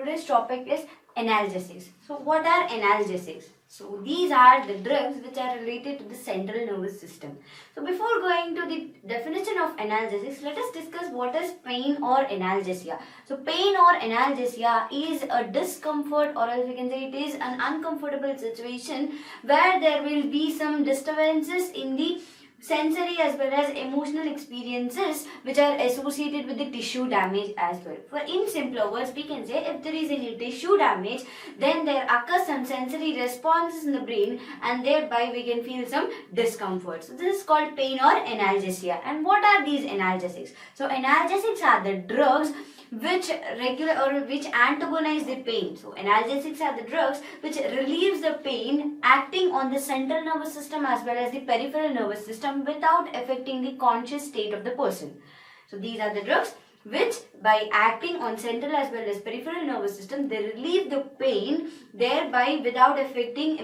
today's topic is analgesics. So what are analgesics? So these are the drugs which are related to the central nervous system. So before going to the definition of analgesics, let us discuss what is pain or analgesia. So pain or analgesia is a discomfort, or else we can say it is an uncomfortable situation where there will be some disturbances in the sensory as well as emotional experiences which are associated with the tissue damage as well. For in simpler words, we can say if there is any tissue damage, then there occurs some sensory responses in the brain and thereby we can feel some discomfort. So this is called pain or analgesia. And what are these analgesics? So analgesics are the drugs which antagonize the pain. So analgesics are the drugs which relieves the pain acting on the central nervous system as well as the peripheral nervous system without affecting the conscious state of the person. So these are the drugs which by acting on central as well as peripheral nervous system, they relieve the pain thereby without affecting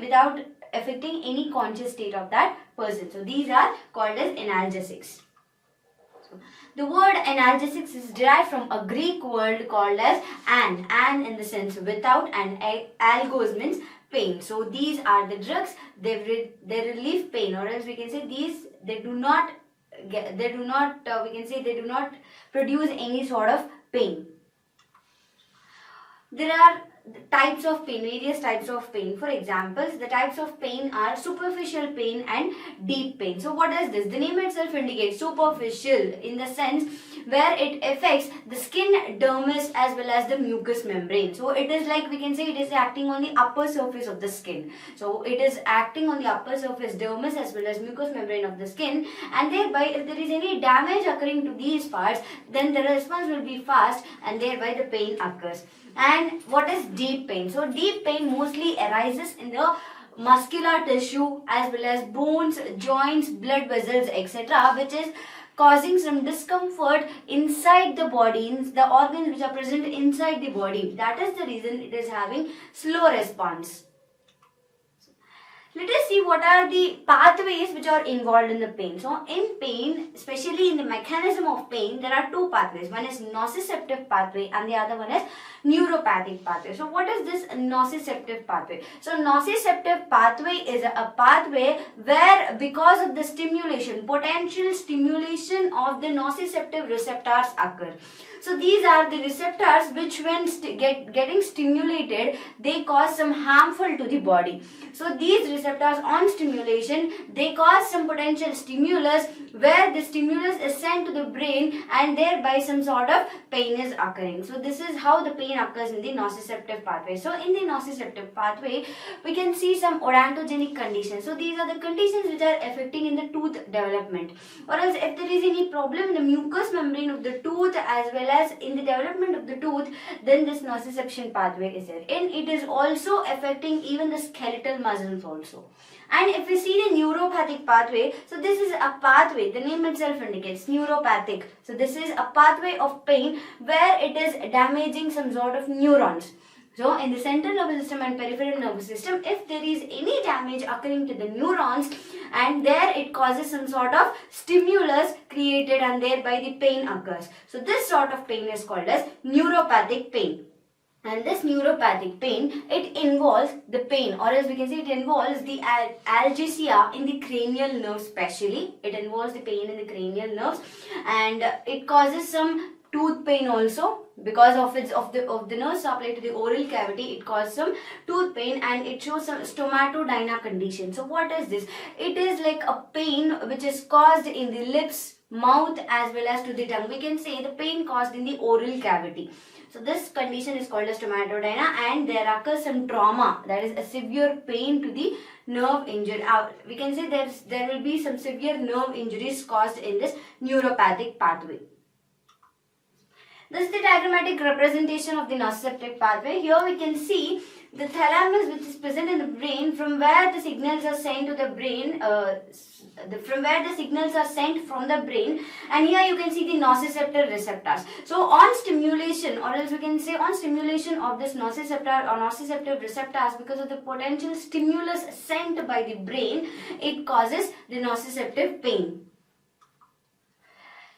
any conscious state of that person. So these are called as analgesics. The word analgesics is derived from a Greek word called as an in the sense without, and algos means pain. So these are the drugs, they relieve pain, or else we can say they do not produce any sort of pain. There are types of pain, various types of pain. For examples, the types of pain are superficial pain and deep pain. So what is this? The name itself indicates superficial in the sense where it affects the skin, dermis as well as the mucous membrane. So it is like we can say it is acting on the upper surface of the skin. So it is acting on the upper surface, dermis as well as mucous membrane of the skin, and thereby if there is any damage occurring to these parts, then the response will be fast and thereby the pain occurs. And what is deep pain? So deep pain mostly arises in the muscular tissue as well as bones, joints, blood vessels, etc., which is causing some discomfort inside the body, in the organs which are present inside the body. That is the reason it is having slow response. Let us see what are the pathways which are involved in the pain. So in pain, especially in the mechanism of pain, there are two pathways. One is nociceptive pathway and the other one is neuropathic pathway. So what is this nociceptive pathway? So nociceptive pathway is a pathway where because of the stimulation, potential stimulation of the nociceptive receptors occur. So these are the receptors which when getting stimulated, they cause some harmful to the body. So these receptors on stimulation, they cause some potential stimulus where the stimulus is sent to the brain and thereby some sort of pain is occurring. So this is how the pain occurs in the nociceptive pathway. So in the nociceptive pathway, we can see some odontogenic conditions. So these are the conditions which are affecting in the tooth development. Or else if there is any problem in the mucous membrane of the tooth as well as in the development of the tooth, then this nociception pathway is there. And it is also affecting even the skeletal muscles also. And if we see the neuropathic pathway, so this is a pathway, the name itself indicates neuropathic. So this is a pathway of pain where it is damaging some sort of neurons. So in the central nervous system and peripheral nervous system, if there is any damage occurring to the neurons and there it causes some sort of stimulus created and thereby the pain occurs. So this sort of pain is called as neuropathic pain. And this neuropathic pain, it involves the pain, or else we can say it involves the algesia in the cranial nerves especially. It involves the pain in the cranial nerves and it causes some tooth pain also because of the nerve supply to the oral cavity. It causes some tooth pain and it shows some stomatodyna condition. So what is this? It is like a pain which is caused in the lips, mouth as well as to the tongue. We can say the pain caused in the oral cavity. So this condition is called as stomatodyna and there occurs some trauma, that is a severe pain to the nerve injury. We can say there will be some severe nerve injuries caused in this neuropathic pathway. This is the diagrammatic representation of the nociceptive pathway. Here we can see the thalamus which is present in the brain from where the signals are sent to the brain, from the brain, and here you can see the nociceptor receptors. So on stimulation, or else we can say on stimulation of this nociceptor or nociceptive receptors, because of the potential stimulus sent by the brain, it causes the nociceptive pain.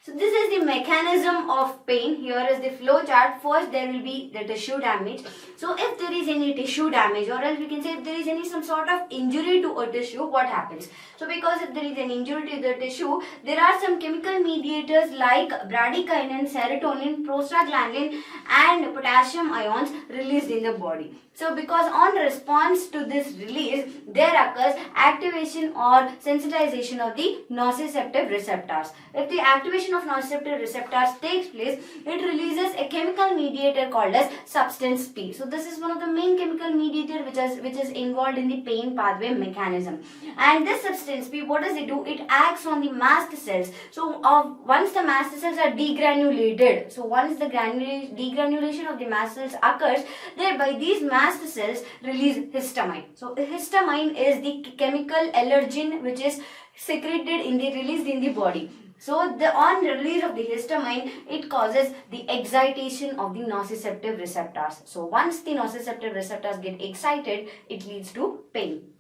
So this is the mechanism of pain. Here is the flow chart. First there will be the tissue damage. So if there is any tissue damage, or else we can say if there is any some sort of injury to a tissue, what happens? So because if there is an injury to the tissue, there are some chemical mediators like bradykinin, serotonin, prostaglandin and potassium ions released in the body. So because on response to this release, there occurs activation or sensitization of the nociceptive receptors. If the activation of nociceptive receptors takes place, it releases a chemical mediator called as substance P. So this is one of the main chemical mediator which is involved in the pain pathway mechanism. And this substance P, what does it do? It acts on the mast cells. So once the mast cells are degranulated, so once the degranulation of the mast cells occurs, thereby these mast cells release histamine. So histamine is the chemical allergen which is secreted released in the body. So on release of the histamine, it causes the excitation of the nociceptive receptors. So once the nociceptive receptors get excited, it leads to pain.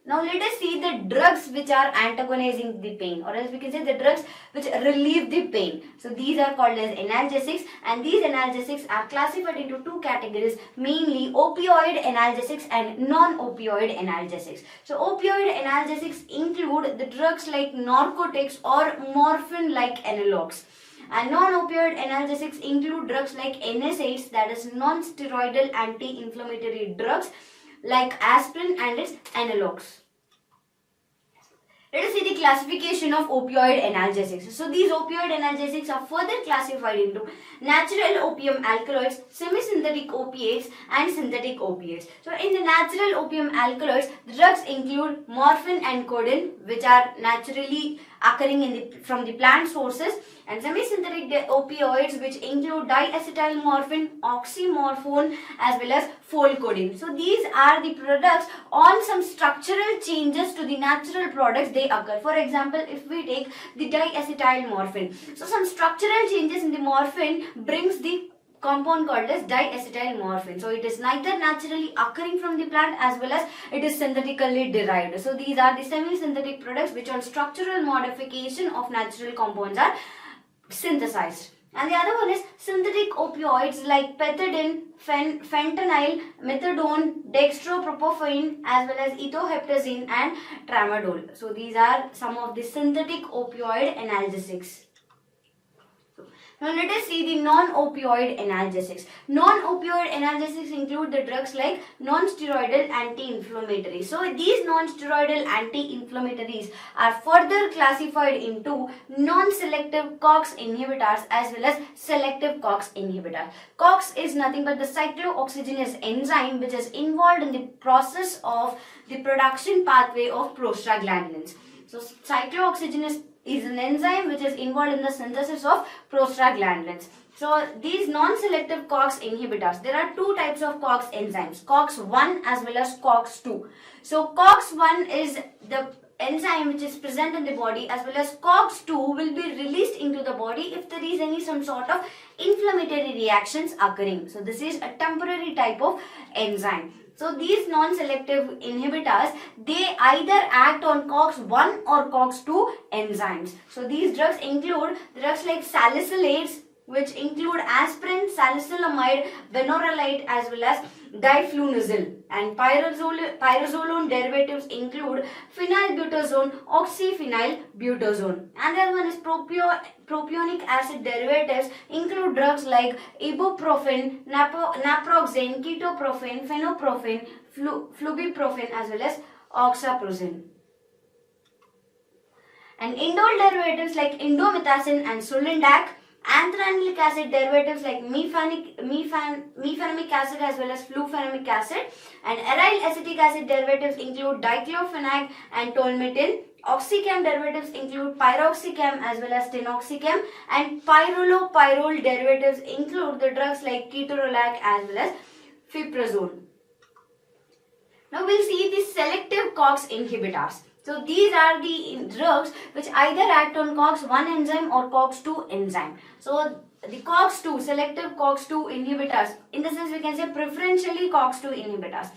Now let us see the drugs which are antagonizing the pain, or else we can say the drugs which relieve the pain. So these are called as analgesics, and these analgesics are classified into two categories, mainly opioid analgesics and non-opioid analgesics. So opioid analgesics include the drugs like narcotics or morphine-like analogs. And non-opioid analgesics include drugs like NSAIDs, that is non-steroidal anti-inflammatory drugs, like aspirin and its analogs. Let us see the classification of opioid analgesics. So these opioid analgesics are further classified into natural opium alkaloids, semi-synthetic opiates and synthetic opiates. So in the natural opium alkaloids, the drugs include morphine and codeine, which are naturally occurring from the plant sources, and semi-synthetic opioids which include diacetyl morphine, oxymorphone as well as folcodeine. So these are the products on some structural changes to the natural products they occur. For example, if we take the diacetyl morphine, so some structural changes in the morphine brings the compound called as diacetyl morphine. So it is neither naturally occurring from the plant as well as it is synthetically derived. So these are the semi-synthetic products which on structural modification of natural compounds are synthesized. And the other one is synthetic opioids like pethidine, fentanyl, methadone, dextromethorphan as well as ethioheptazine and tramadol. So these are some of the synthetic opioid analgesics. Now let us see the non-opioid analgesics. Non-opioid analgesics include the drugs like non-steroidal anti-inflammatories. So these non-steroidal anti-inflammatories are further classified into non-selective COX inhibitors as well as selective COX inhibitors. COX is nothing but the cyclooxygenase enzyme which is involved in the process of the production pathway of prostaglandins. So cyclooxygenase is an enzyme which is involved in the synthesis of prostaglandins. So these non-selective COX inhibitors, there are two types of COX enzymes, COX-1 as well as COX-2. So COX-1 is the enzyme which is present in the body, as well as COX-2 will be released into the body if there is some sort of inflammatory reactions occurring. So this is a temporary type of enzyme. So these non-selective inhibitors, they either act on COX-1 or COX-2 enzymes. So these drugs include drugs like salicylates, which include aspirin, salicylamide, benorelite as well as diflunisal, and pyrazolone derivatives include phenylbutazone, oxyphenylbutazone, and the other one is propionic acid derivatives include drugs like ibuprofen, naproxen, ketoprofen, phenoprofen, flubiprofen as well as oxaprozin. And indole derivatives like indomethacin and sulindac, anthranic acid derivatives like mefenamic acid as well as flufenamic acid, and aryl acetic acid derivatives include diclofenac and tolmetin. Oxycam derivatives include pyroxycam as well as tenoxycam, and pyrrolopyrrole derivatives include the drugs like ketorolac as well as fiprazole. Now we'll see the selective COX inhibitors. So these are the drugs which either act on COX-1 enzyme or COX-2 enzyme. So the COX-2, selective COX-2 inhibitors, in the sense we can say preferentially COX-2 inhibitors.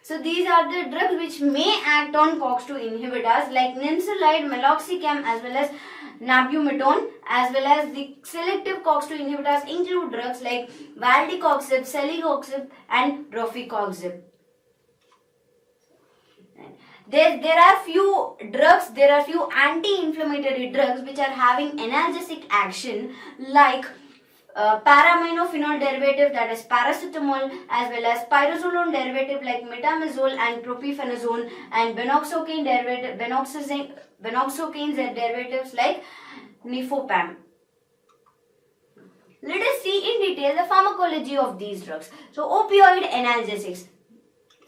So these are the drugs which may act on COX-2 inhibitors like nimesulide, meloxicam as well as nabumetone, as well as the selective COX-2 inhibitors include drugs like valdecoxib, celecoxib, and rofecoxib. There are few drugs, there are few anti-inflammatory drugs which are having analgesic action, like paraminophenol derivative, that is paracetamol, as well as pyrazolone derivative like metamizole and propionate, and benoxocaine derivatives like nifopam. Let us see in detail the pharmacology of these drugs. So opioid analgesics.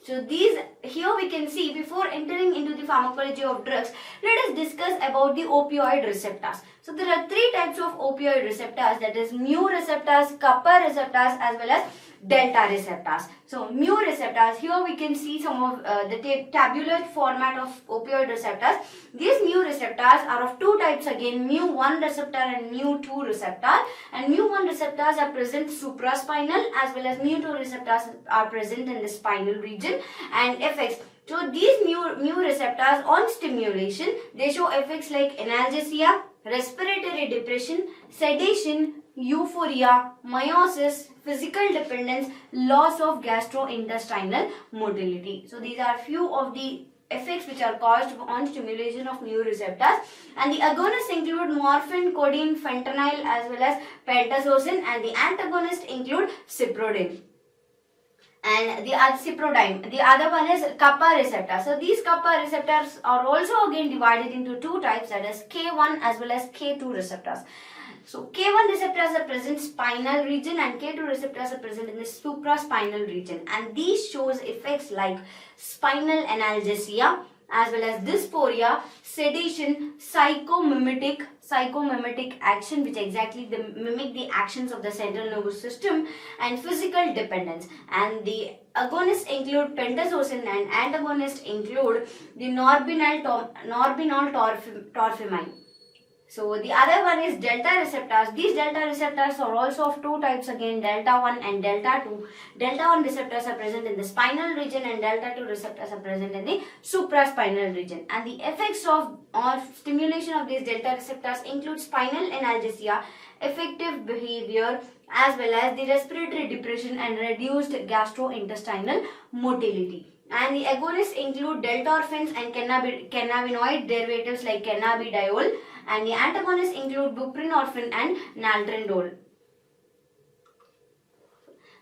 So these, here we can see, before entering into the pharmacology of drugs, let us discuss about the opioid receptors. So there are three types of opioid receptors, that is mu receptors, kappa receptors, as well as delta receptors. So mu receptors, here we can see some of the tabular format of opioid receptors. These mu receptors are of two types again, mu1 receptor and mu2 receptor. And mu1 receptors are present supraspinal, as well as mu2 receptors are present in the spinal region. And effects. So these mu receptors on stimulation, they show effects like analgesia, respiratory depression, sedation, euphoria, meiosis, physical dependence, loss of gastrointestinal motility. So these are few of the effects which are caused on stimulation of mu receptors. And the agonists include morphine, codeine, fentanyl, as well as pentazocine, and the antagonists include cyprodine. And the cyprodine. The other one is kappa receptor. So these kappa receptors are also again divided into two types, that is K1 as well as K2 receptors. So K1 receptors are present in spinal region and K2 receptors are present in the supraspinal region, and these shows effects like spinal analgesia, as well as dysphoria, sedation, psychomimetic action, which exactly mimic the actions of the central nervous system, and physical dependence. And the agonists include pentazocine and antagonists include the norpinol-torphamine. So the other one is delta receptors. These delta receptors are also of two types again, delta 1 and delta 2. Delta 1 receptors are present in the spinal region and delta 2 receptors are present in the supraspinal region. And the effects of stimulation of these delta receptors include spinal analgesia, effective behavior, as well as the respiratory depression and reduced gastrointestinal motility. And the agonists include deltorphins and cannabinoid derivatives like cannabidiol, and the antagonists include buprenorphine and naltrexone.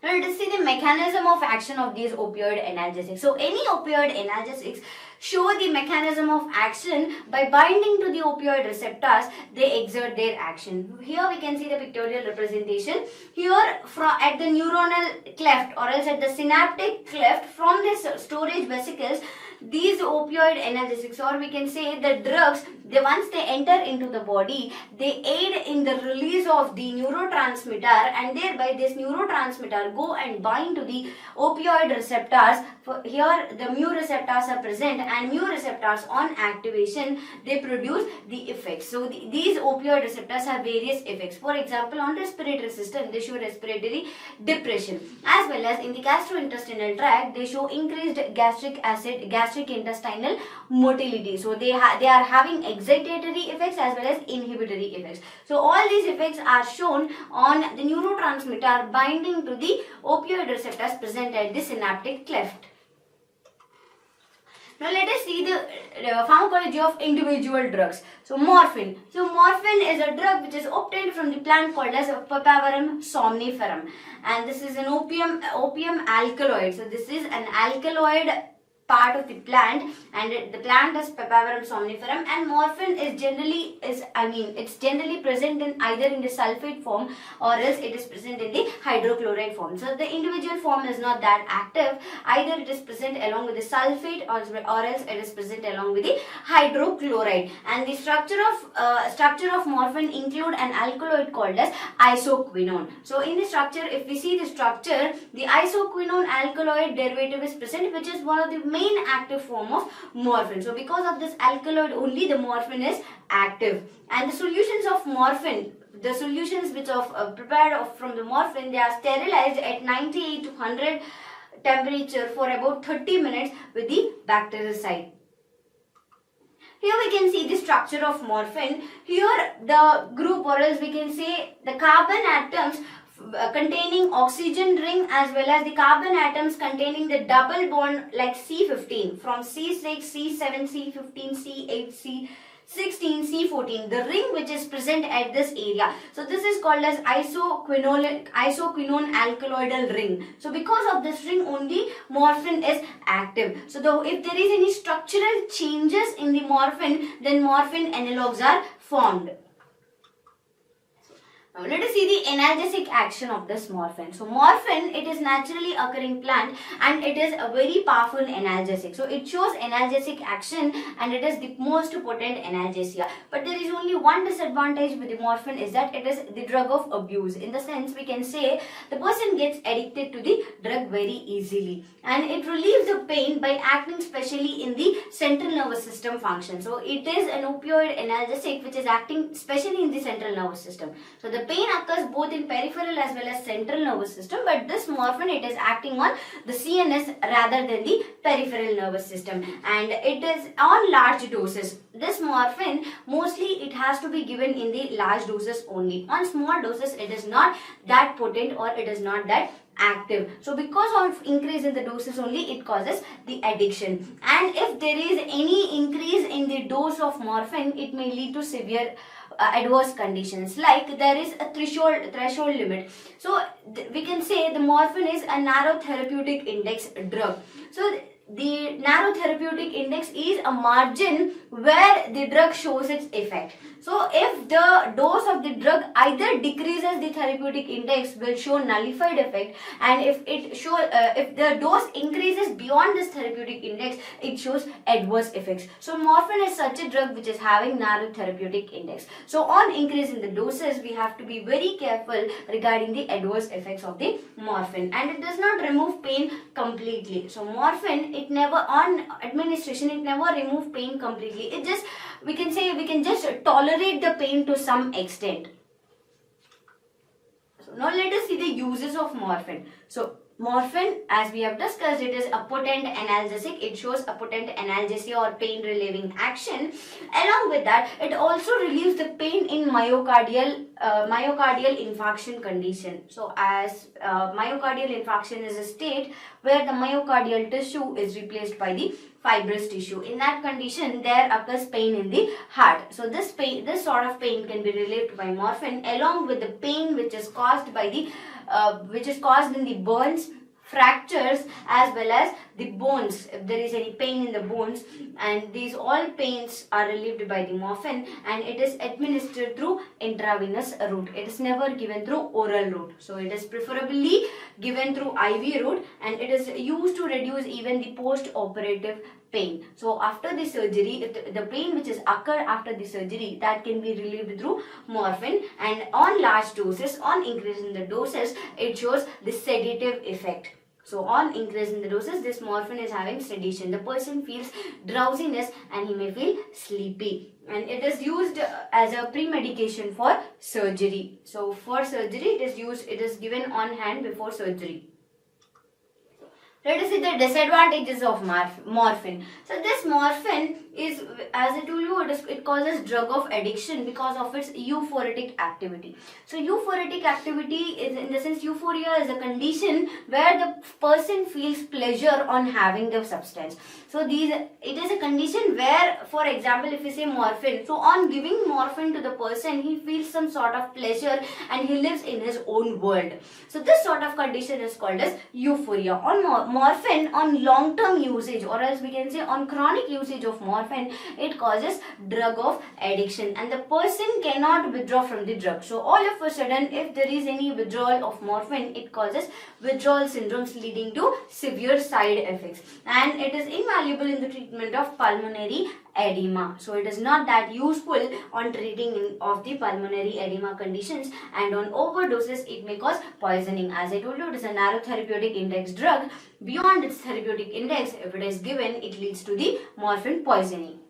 Now let us see the mechanism of action of these opioid analgesics. So any opioid analgesics show the mechanism of action by binding to the opioid receptors, they exert their action. Here we can see the pictorial representation. Here at the neuronal cleft or else at the synaptic cleft, from this storage vesicles, these opioid analgesics, or we can say the drugs, once they enter into the body, they aid in the release of the neurotransmitter, and thereby this neurotransmitter go and bind to the opioid receptors. Here the mu receptors are present, and mu receptors on activation, they produce the effects. So these opioid receptors have various effects. For example, on respiratory system, they show respiratory depression, as well as in the gastrointestinal tract, they show increased gastric intestinal motility. So they are having excitatory effects as well as inhibitory effects. So all these effects are shown on the neurotransmitter binding to the opioid receptors present at the synaptic cleft. Now let us see the pharmacology of individual drugs. So morphine. So morphine is a drug which is obtained from the plant called as Papaver somniferum, and this is an opium alkaloid. So this is an alkaloid part of the plant, and the plant is Papaver somniferum, and morphine is generally present in either in the sulfate form or else it is present in the hydrochloride form. So the individual form is not that active, either it is present along with the sulfate or else it is present along with the hydrochloride. And the structure of morphine include an alkaloid called as isoquinone. So in the structure, if we see the structure, the isoquinone alkaloid derivative is present, which is one of the main active form of morphine. So because of this alkaloid only, the morphine is active. And the solutions of morphine, the solutions which are prepared from the morphine, they are sterilized at 98 to 100 temperature for about 30 minutes with the bactericide. Here we can see the structure of morphine. Here the group, or else we can say the carbon atoms containing oxygen ring, as well as the carbon atoms containing the double bond like C15, from C6, C7, C15, C8, C16, C14, the ring which is present at this area. So this is called as isoquinone alkaloidal ring. So because of this ring only, morphine is active. So if there is any structural changes in the morphine, then morphine analogues are formed. Now let us see the analgesic action of this morphine. So morphine, it is naturally occurring plant and it is a very powerful analgesic. So it shows analgesic action and it is the most potent analgesia. But there is only one disadvantage with the morphine, is that it is the drug of abuse. In the sense, we can say the person gets addicted to the drug very easily, and it relieves the pain by acting specially in the central nervous system function. So it is an opioid analgesic which is acting specially in the central nervous system. So the pain occurs both in peripheral as well as central nervous system, but this morphine, it is acting on the CNS rather than the peripheral nervous system, and it is on large doses. This morphine, mostly it has to be given in the large doses only. On small doses, it is not that potent or it is not that active. So because of increase in the doses only, it causes the addiction. And if there is any increase in the dose of morphine, it may lead to severe adverse conditions, like there is a threshold limit. So we can say the morphine is a narrow therapeutic index drug. So the narrow therapeutic index is a margin where the drug shows its effect. So if the dose of the drug either decreases, the therapeutic index will show nullified effect, and if the dose increases beyond this therapeutic index, it shows adverse effects. So morphine is such a drug which is having narrow therapeutic index. So on increase in the doses, we have to be very careful regarding the adverse effects of the morphine, and it does not remove pain completely. So morphine, it never, on administration, it never remove pain completely. It just, we can just tolerate the pain to some extent. So now let us see the uses of morphine. So morphine, as we have discussed, it is a potent analgesic. It shows a potent analgesia or pain relieving action. Along with that, it also relieves the pain in myocardial infarction condition. So as myocardial infarction is a state where the myocardial tissue is replaced by the fibrous tissue. In that condition, there occurs pain in the heart. So this sort of pain can be relieved by morphine, along with the pain which is caused by the in the burns, fractures, as well as the bones, if there is any pain in the bones, and these all pains are relieved by the morphine, and it is administered through intravenous route. It is never given through oral route. So it is preferably given through IV route, and it is used to reduce even the post-operative pain. So after the surgery, if the pain which is occurred after the surgery, that can be relieved through morphine, and on large doses, on increase in the doses, it shows the sedative effect. So on increase in the doses, this morphine is having sedation. The person feels drowsiness and he may feel sleepy. And it is used as a pre-medication for surgery. So for surgery, it is given on hand before surgery. Let us see the disadvantages of morphine. So this morphine is, as I told you, it causes drug of addiction because of its euphoric activity. So euphoric activity is, in the sense, euphoria is a condition where the person feels pleasure on having the substance. So it is a condition where, for example, if you say morphine, so on giving morphine to the person, he feels some sort of pleasure and he lives in his own world. So this sort of condition is called as euphoria. On morphine, on long-term usage, or else we can say on chronic usage of morphine, it causes drug of addiction, and the person cannot withdraw from the drug. So all of a sudden, if there is any withdrawal of morphine, it causes withdrawal syndromes leading to severe side effects, and it is invaluable in the treatment of pulmonary edema. So it is not that useful on treating of the pulmonary edema conditions, and on overdoses it may cause poisoning. As I told you, it is a narrow therapeutic index drug. Beyond its therapeutic index, if it is given, it leads to the morphine poisoning.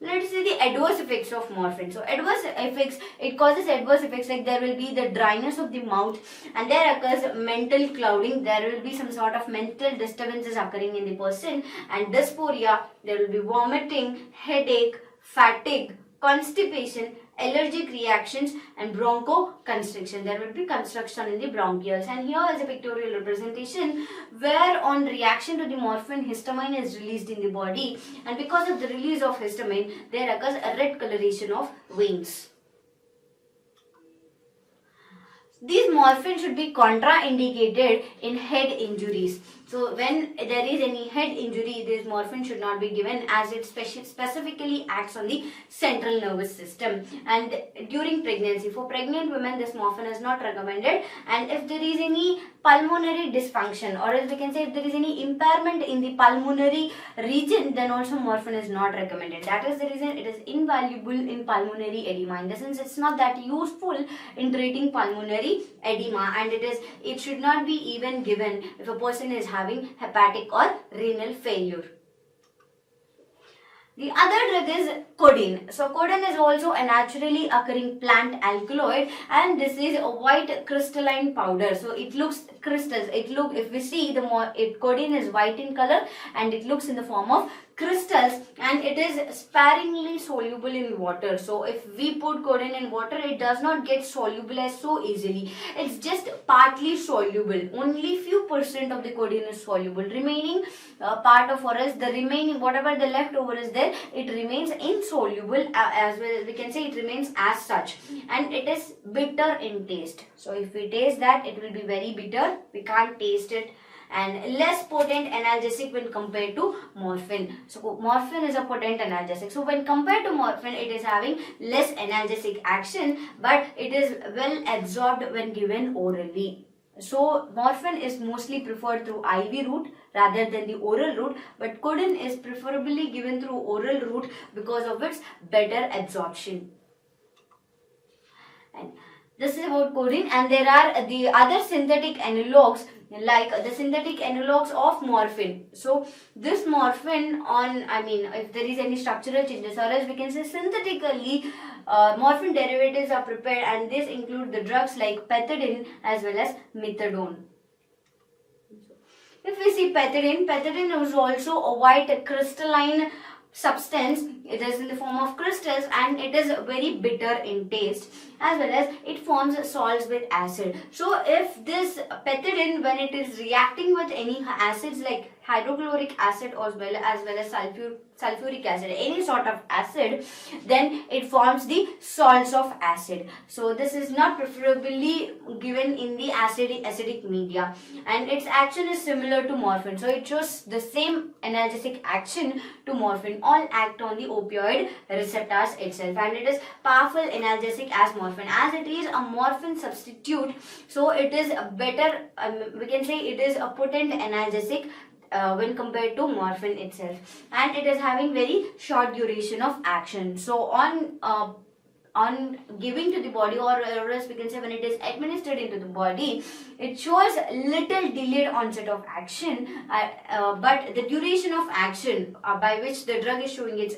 Let's see the adverse effects of morphine. So adverse effects, it causes adverse effects like there will be the dryness of the mouth, and there occurs mental clouding. There will be some sort of mental disturbances occurring in the person, and dysphoria. There will be vomiting, headache, fatigue, constipation, allergic reactions, and bronchoconstriction. There will be constriction in the bronchioles. And here is a pictorial representation where on reaction to the morphine, histamine is released in the body, and because of the release of histamine, there occurs a red coloration of veins. These morphine should be contraindicated in head injuries. So when there is any head injury, this morphine should not be given as it specifically acts on the central nervous system. And during pregnancy, for pregnant women, this morphine is not recommended. And if there is any pulmonary dysfunction, or else we can say if there is any impairment in the pulmonary region, then also morphine is not recommended. That is the reason it is invaluable in pulmonary edema. In the sense, it's not that useful in treating pulmonary edema, and it should not be even given if a person is having hepatic or renal failure. The other drug is codeine. So codeine is also a naturally occurring plant alkaloid, and this is a white crystalline powder. So it looks crystals. If we see codeine is white in color, and it looks in the form of crystals, and it is sparingly soluble in water. So if we put codeine in water, it does not get solubilized so easily. It's just partly soluble. Only few % of the codeine is soluble. Remaining part of, or else the remaining, whatever the leftover is there, it remains insoluble, as well we can say it remains as such, and it is bitter in taste. So if we taste that, it will be very bitter. We can't taste it. And less potent analgesic when compared to morphine. So morphine is a potent analgesic. So when compared to morphine, it is having less analgesic action, but it is well absorbed when given orally. So morphine is mostly preferred through IV route rather than the oral route, but codeine is preferably given through oral route because of its better absorption. And this is about codeine, and there are the other synthetic analogues like the synthetic analogues of morphine. So this morphine if there is any structural changes, or else we can say synthetically morphine derivatives are prepared, and this include the drugs like pethidine as well as methadone. If we see pethidine is also a white crystalline substance. It is in the form of crystals, and it is very bitter in taste, as well as it forms salts with acid. So if this pethidine, when it is reacting with any acids like hydrochloric acid as well as sulfuric acid, any sort of acid, then it forms the salts of acid. So this is not preferably given in the acidic media, and its action is similar to morphine. So it shows the same analgesic action to morphine. All act on the opioid receptors itself, and it is powerful analgesic as morphine. As it is a morphine substitute, so it is a better, we can say it is a potent analgesic when compared to morphine itself, and it is having very short duration of action. So on giving to the body, or else we can say when it is administered into the body, it shows little delayed onset of action, but the duration of action by which the drug is showing its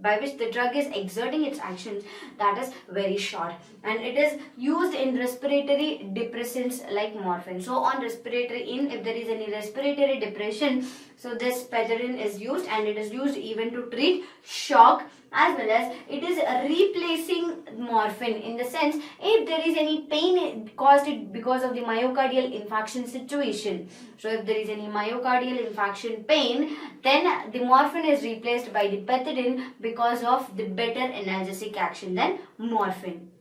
by which the drug is exerting its actions, that is very short, and it is used in respiratory depressants like morphine. So on respiratory, if there is any respiratory depression, so this pethidine is used, and it is used even to treat shock, as well as it is replacing morphine in the sense if there is any pain caused because of the myocardial infarction situation. So if there is any myocardial infarction pain, then the morphine is replaced by the pethidine because of the better analgesic action than morphine.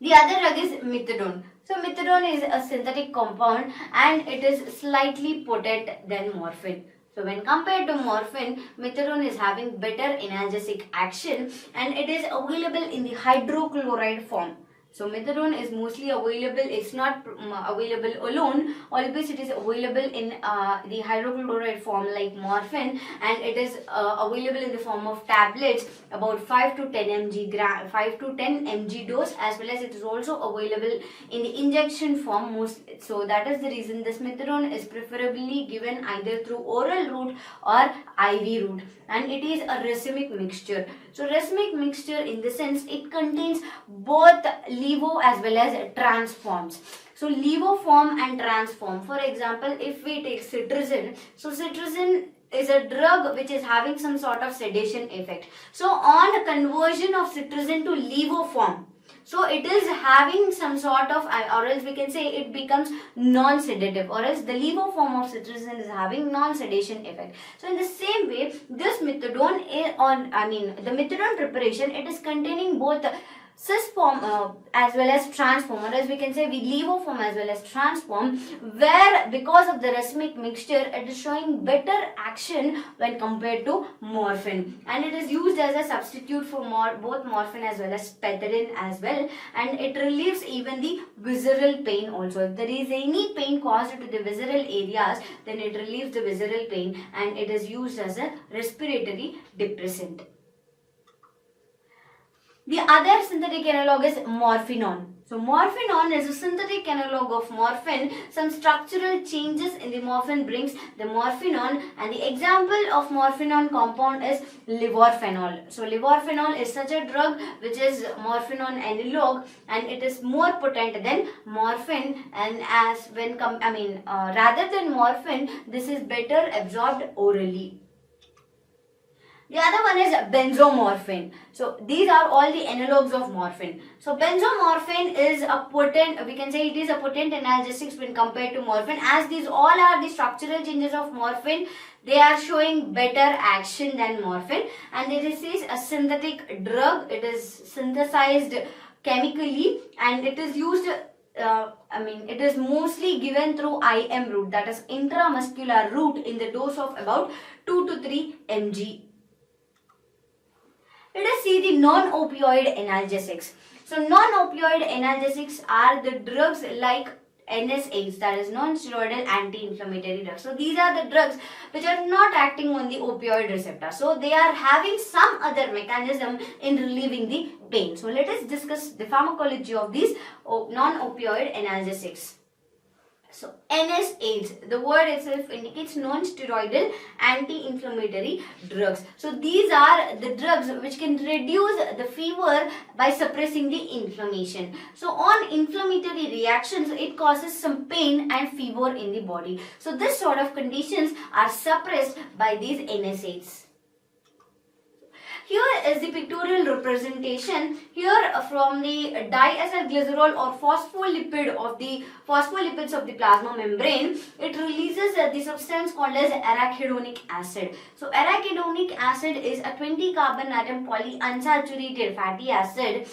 The other drug is methadone. So methadone is a synthetic compound, and it is slightly potent than morphine. So when compared to morphine, methadone is having better analgesic action, and it is available in the hydrochloride form. So methadone is mostly available, it's not available alone, always it is available in the hydrochloride form like morphine, and it is available in the form of tablets about 5 to 10 mg dose, as well as it is also available in the injection form most. So that is the reason this methadone is preferably given either through oral route or IV route, and it is a racemic mixture. So racemic mixture in the sense it contains both levo as well as trans forms. So levo form and trans form. For example, if we take cetirizine, so cetirizine is a drug which is having some sort of sedation effect. So on conversion of cetirizine to levo form, so it is having some sort of, or else we can say it becomes non-sedative, or else the levo form of cetirizine is having non-sedation effect. So in the same way, this methadone the methadone preparation, it is containing both cis form as well as trans form, or as we can say levo form as well as trans form, where because of the racemic mixture it is showing better action when compared to morphine, and it is used as a substitute for both morphine as well as pethidine as well, and it relieves even the visceral pain also. If there is any pain caused to the visceral areas, then it relieves the visceral pain, and it is used as a respiratory depressant. The other synthetic analog is morphinone. So morphinone is a synthetic analog of morphine. Some structural changes in the morphine brings the morphinone, and the example of morphinone compound is livorphenol. So livorphenol is such a drug which is morphinone analog, and it is more potent than morphine, and as when rather than morphine, this is better absorbed orally. The other one is benzomorphine. So these are all the analogues of morphine. So benzomorphine is a potent, we can say it is a potent analgesics when compared to morphine, as these all are the structural changes of morphine. They are showing better action than morphine, and this is a synthetic drug. It is synthesized chemically, and it is used it is mostly given through IM route, that is intramuscular route, in the dose of about 2 to 3 mg. Let us see the non-opioid analgesics. So non-opioid analgesics are the drugs like NSAIDs, that is non-steroidal anti-inflammatory drugs. So these are the drugs which are not acting on the opioid receptor. So they are having some other mechanism in relieving the pain. So let us discuss the pharmacology of these non-opioid analgesics. So NSAIDs, the word itself indicates non-steroidal anti-inflammatory drugs. So these are the drugs which can reduce the fever by suppressing the inflammation. So on inflammatory reactions, it causes some pain and fever in the body. So this sort of conditions are suppressed by these NSAIDs. Here is the pictorial representation. Here from the diacylglycerol or phospholipids of the plasma membrane, it releases the substance called as arachidonic acid. So arachidonic acid is a 20 carbon atom polyunsaturated fatty acid.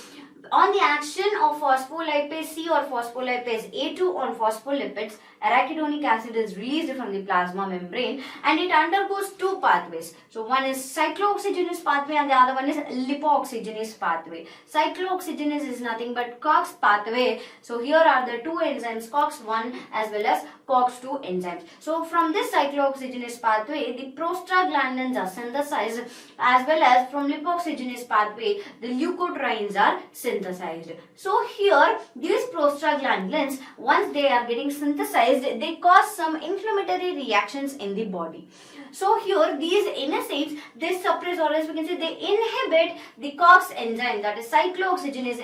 On the action of phospholipase C or phospholipase A2 on phospholipids, arachidonic acid is released from the plasma membrane, and it undergoes two pathways. So one is cyclooxygenase pathway and the other one is lipooxygenase pathway. Cyclooxygenase is nothing but COX pathway. So here are the two enzymes, COX-1 as well as COX-2 enzymes. So from this cyclooxygenase pathway, the prostaglandins are synthesized, as well as from lipooxygenase pathway, the leukotrienes are synthesized. So here these prostaglandins, once they are getting synthesized, they cause some inflammatory reactions in the body. So here these NSAIDs, they suppress, or else we can say they inhibit the COX enzyme, that is cyclooxygenase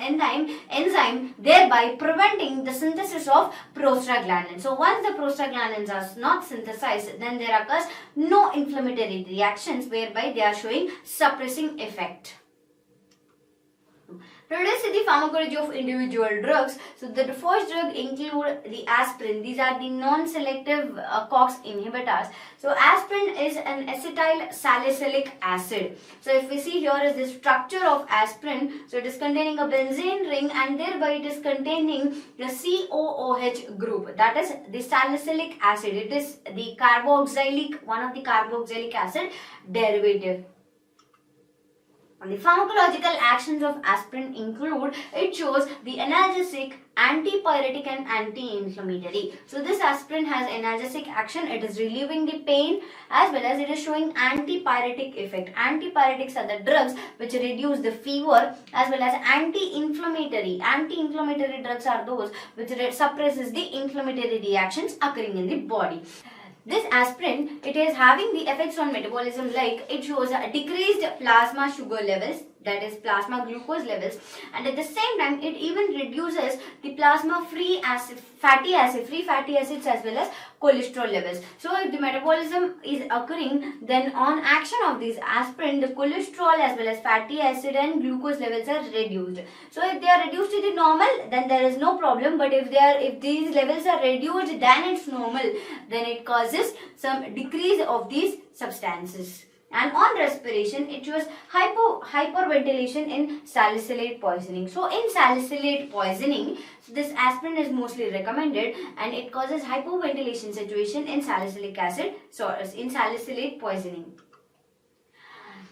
enzyme, thereby preventing the synthesis of prostaglandins. So once the prostaglandins are not synthesized, then there occurs no inflammatory reactions, whereby they are showing suppressing effect. Let us see the pharmacology of individual drugs. So the first drug include the aspirin. These are the non-selective COX inhibitors. So aspirin is an acetyl salicylic acid. So if we see here is the structure of aspirin. So it is containing a benzene ring, and thereby it is containing the COOH group. That is the salicylic acid. It is the carboxylic, one of the carboxylic acid derivative. The pharmacological actions of aspirin include, it shows the analgesic, antipyretic and anti-inflammatory. So this aspirin has analgesic action, it is relieving the pain as well as it is showing antipyretic effect. Antipyretics are the drugs which reduce the fever as well as anti-inflammatory. Anti-inflammatory drugs are those which suppresses the inflammatory reactions occurring in the body. This aspirin, it is having the effects on metabolism, like it shows a decreased plasma sugar levels, that is plasma glucose levels, and at the same time it even reduces the plasma free fatty acids as well as cholesterol levels. So if the metabolism is occurring, then on action of this aspirin, the cholesterol as well as fatty acid and glucose levels are reduced. So if they are reduced to the normal, then there is no problem, but if these levels are reduced than its normal, then it causes some decrease of these substances. And on respiration, it shows hyperventilation in salicylate poisoning. So in salicylate poisoning, this aspirin is mostly recommended, and it causes hyperventilation situation in salicylic acid, in salicylate poisoning.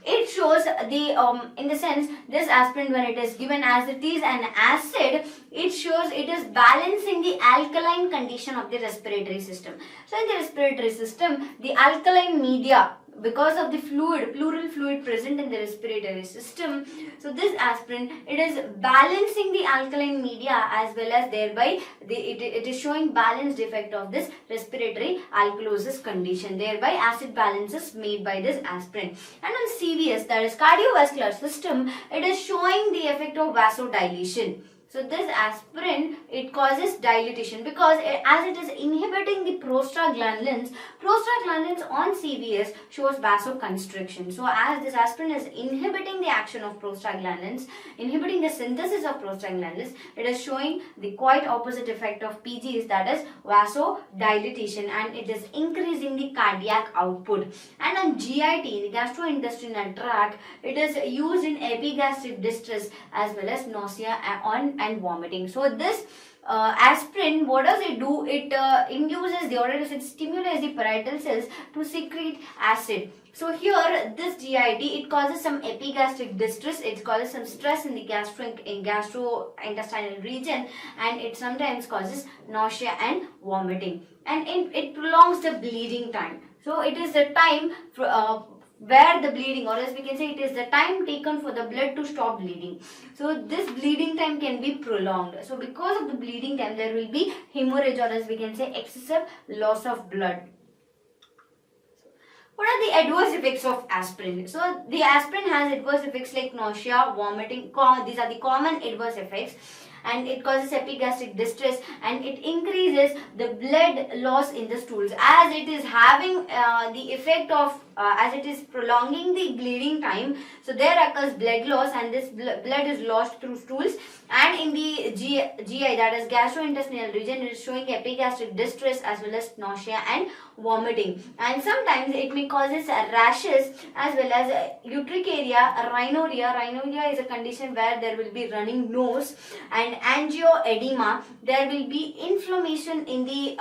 It shows the in the sense, this aspirin, when it is given as it is an acid, it shows it is balancing the alkaline condition of the respiratory system. So in the respiratory system, the alkaline media, because of the pleural fluid present in the respiratory system, so this aspirin, it is balancing the alkaline media as well as thereby it is showing balanced effect of this respiratory alkalosis condition. Thereby acid balance is made by this aspirin. And on CVS, that is cardiovascular system, it is showing the effect of vasodilation. So this aspirin, it causes dilatation because as it is inhibiting the prostaglandins on CVS shows vasoconstriction. So as this aspirin is inhibiting the action of prostaglandins, inhibiting the synthesis of prostaglandins, it is showing the quite opposite effect of PGs, that is vasodilatation, and it is increasing the cardiac output. And on GIT, the gastrointestinal tract, it is used in epigastric distress as well as nausea and vomiting. So this aspirin, what does it do? It induces it stimulates the parietal cells to secrete acid. So here this GIT, it causes some epigastric distress, it causes some stress in the gastrointestinal region, and it sometimes causes nausea and vomiting, and it prolongs the bleeding time. So it is the time where the bleeding, or as we can say, it is the time taken for the blood to stop bleeding. So this bleeding time can be prolonged. So because of the bleeding time, there will be hemorrhage, or as we can say, excessive loss of blood. What are the adverse effects of aspirin? So the aspirin has adverse effects like nausea, vomiting. These are the common adverse effects. And it causes epigastric distress, and it increases the blood loss in the stools, as it is having the effect of as it is prolonging the bleeding time. So there occurs blood loss, and this blood is lost through stools, and in the GI, that is gastrointestinal region, it is showing epigastric distress as well as nausea and vomiting. And sometimes it may causes rashes as well as urticaria, rhinorrhea. Rhinorrhea is a condition where there will be running nose, and angioedema. There will be inflammation in the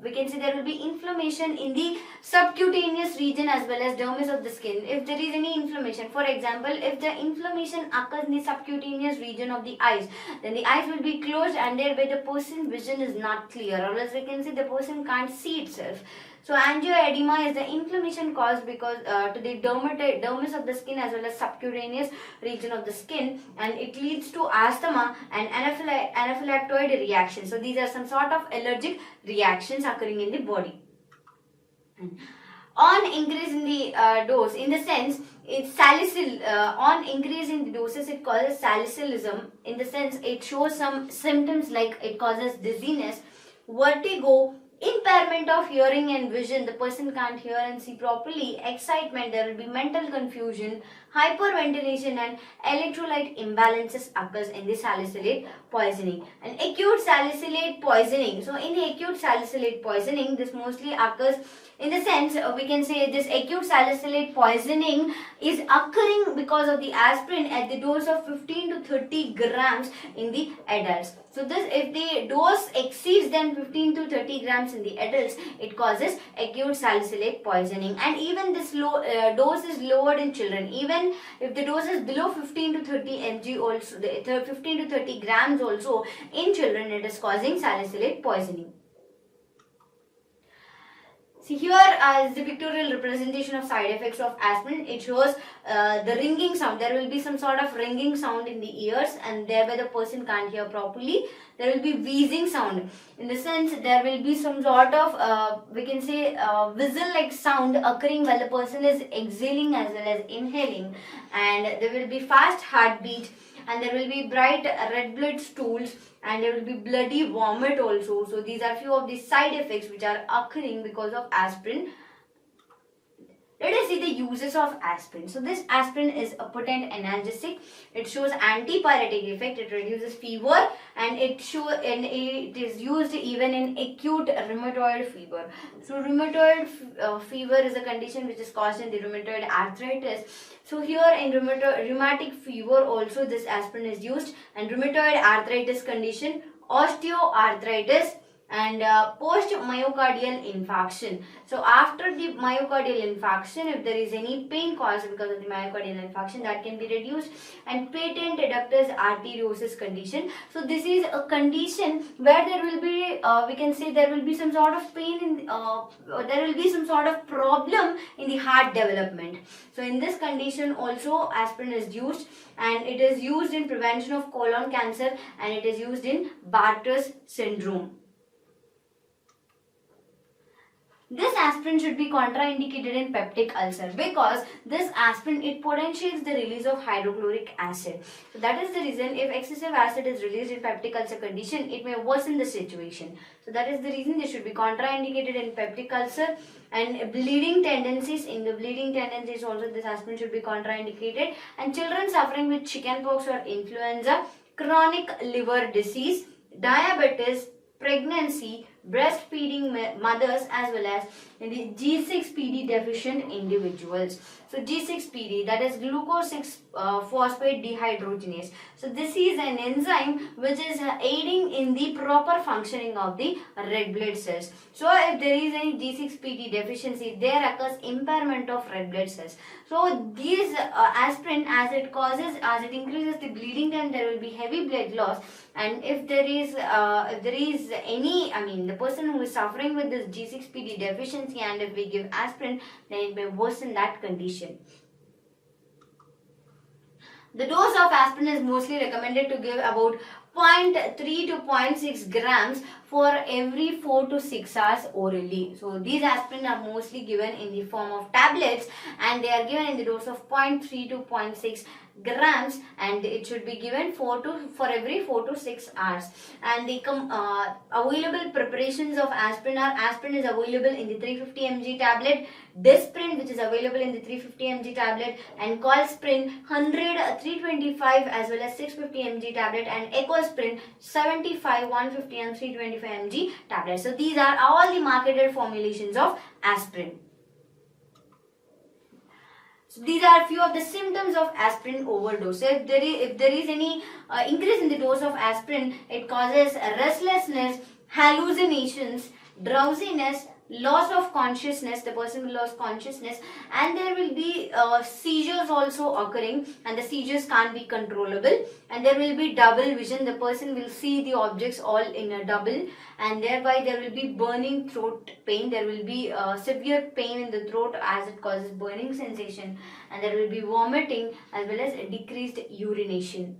we can say there will be inflammation in the subcutaneous region as well as dermis of the skin. If there is any inflammation, for example, if the inflammation occurs in the subcutaneous region of the eyes, then the eyes will be closed, and thereby the person's vision is not clear, or as we can say, the person can't see itself. So angioedema is the inflammation caused because to the dermis of the skin as well as subcutaneous region of the skin, and it leads to asthma and anaphylactoid reaction. So these are some sort of allergic reactions occurring in the body. On increase in the dose, in the sense, it's on increase in the doses, it causes salicylism. In the sense, it shows some symptoms like it causes dizziness, vertigo, impairment of hearing and vision, the person can't hear and see properly, excitement, there will be mental confusion, hyperventilation, and electrolyte imbalances occurs in the salicylate poisoning. And acute salicylate poisoning, so in acute salicylate poisoning, this mostly occurs In the sense, we can say this acute salicylate poisoning is occurring because of the aspirin at the dose of 15 to 30 grams in the adults. So this, if the dose exceeds than 15 to 30 grams in the adults, it causes acute salicylate poisoning. And even this dose is lowered in children. Even if the dose is below 15 to 30 mg also, 15 to 30 grams also, in children it is causing salicylate poisoning. See, here is the pictorial representation of side effects of aspirin. It shows the ringing sound. There will be some sort of ringing sound in the ears, and thereby the person can't hear properly. There will be wheezing sound. In the sense, there will be some sort of, we can say, whistle-like sound occurring while the person is exhaling as well as inhaling. And there will be fast heartbeat, and there will be bright red blood stools, and there will be bloody vomit also. So these are few of the side effects which are occurring because of aspirin. Let us see the uses of aspirin. So this aspirin is a potent analgesic. It shows antipyretic effect. It reduces fever, and it is used even in acute rheumatoid fever. So rheumatoid fever is a condition which is caused in the rheumatoid arthritis. So here in rheumatic fever also this aspirin is used, and rheumatoid arthritis condition, osteoarthritis, and post-myocardial infarction. So after the myocardial infarction, if there is any pain caused because of the myocardial infarction, that can be reduced. And patent ductus arteriosus condition. So this is a condition where there will be, we can say there will be some sort of pain, there will be some sort of problem in the heart development. So in this condition also aspirin is used, and it is used in prevention of colon cancer, and it is used in Bartter's syndrome. This aspirin should be contraindicated in peptic ulcer because this aspirin, it potentiates the release of hydrochloric acid. So that is the reason if excessive acid is released in peptic ulcer condition, it may worsen the situation. So that is the reason they should be contraindicated in peptic ulcer. And bleeding tendencies, in the bleeding tendencies also this aspirin should be contraindicated. And children suffering with chickenpox or influenza, chronic liver disease, diabetes, pregnancy, breastfeeding mothers, as well as in the G6PD deficient individuals. So G6PD, that is glucose 6-phosphate dehydrogenase. So this is an enzyme which is aiding in the proper functioning of the red blood cells. So if there is any G6PD deficiency, there occurs impairment of red blood cells. So these aspirin, as it increases the bleeding time, there will be heavy blood loss. And if there is any, the person who is suffering with this G6PD deficiency, and if we give aspirin, then it may worsen that condition. The dose of aspirin is mostly recommended to give about 0.3 to 0.6 grams for every 4 to 6 hours orally. So these aspirin are mostly given in the form of tablets, and they are given in the dose of 0.3 to 0.6 grams, and it should be given for every 4 to 6 hours. And the available preparations of aspirin are: aspirin is available in the 350 mg tablet, Disprin, which is available in the 350 mg tablet, and Colsprin 100, 325 as well as 650 mg tablet, and Ecosprin 75, 150 and 325 mg tablet. So these are all the marketed formulations of aspirin. So these are few of the symptoms of aspirin overdose. So if there is any increase in the dose of aspirin, it causes restlessness, hallucinations, drowsiness, loss of consciousness. The person will lose consciousness, and there will be seizures also occurring, and the seizures can't be controllable, and there will be double vision. The person will see the objects all in a double, and thereby there will be burning throat pain. There will be severe pain in the throat as it causes burning sensation, and there will be vomiting as well as decreased urination.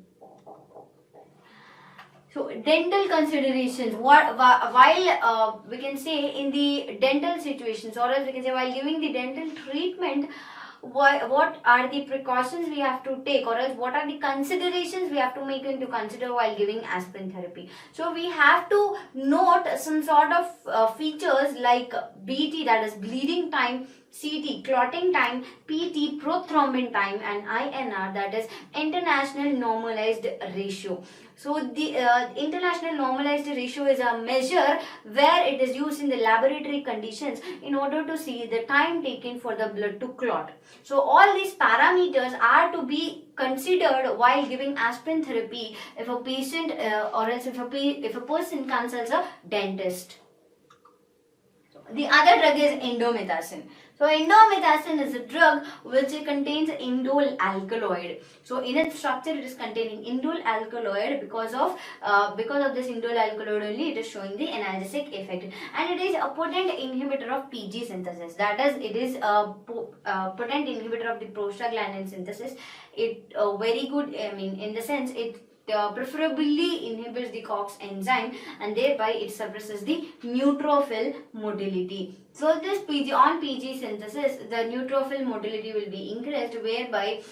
So dental considerations, while we can say in the dental situations, or else we can say while giving the dental treatment, what are the precautions we have to take, or else what are the considerations we have to make into consider while giving aspirin therapy. So we have to note some sort of features like BT, that is bleeding time, CT, clotting time, PT, prothrombin time, and INR, that is international normalized ratio. So the international normalized ratio is a measure where it is used in the laboratory conditions in order to see the time taken for the blood to clot. So all these parameters are to be considered while giving aspirin therapy if a patient or else if a person consults a dentist. The other drug is indomethacin. So indomethacin is a drug which contains indole alkaloid. So in its structure it is containing indole alkaloid because of this indole alkaloid only it is showing the analgesic effect, and it is a potent inhibitor of PG synthesis. That is, it is a potent inhibitor of the prostaglandin synthesis. It very good, I mean, in the sense it preferably inhibits the COX enzyme, and thereby it suppresses the neutrophil motility. So this PG synthesis, the neutrophil motility will be increased, whereby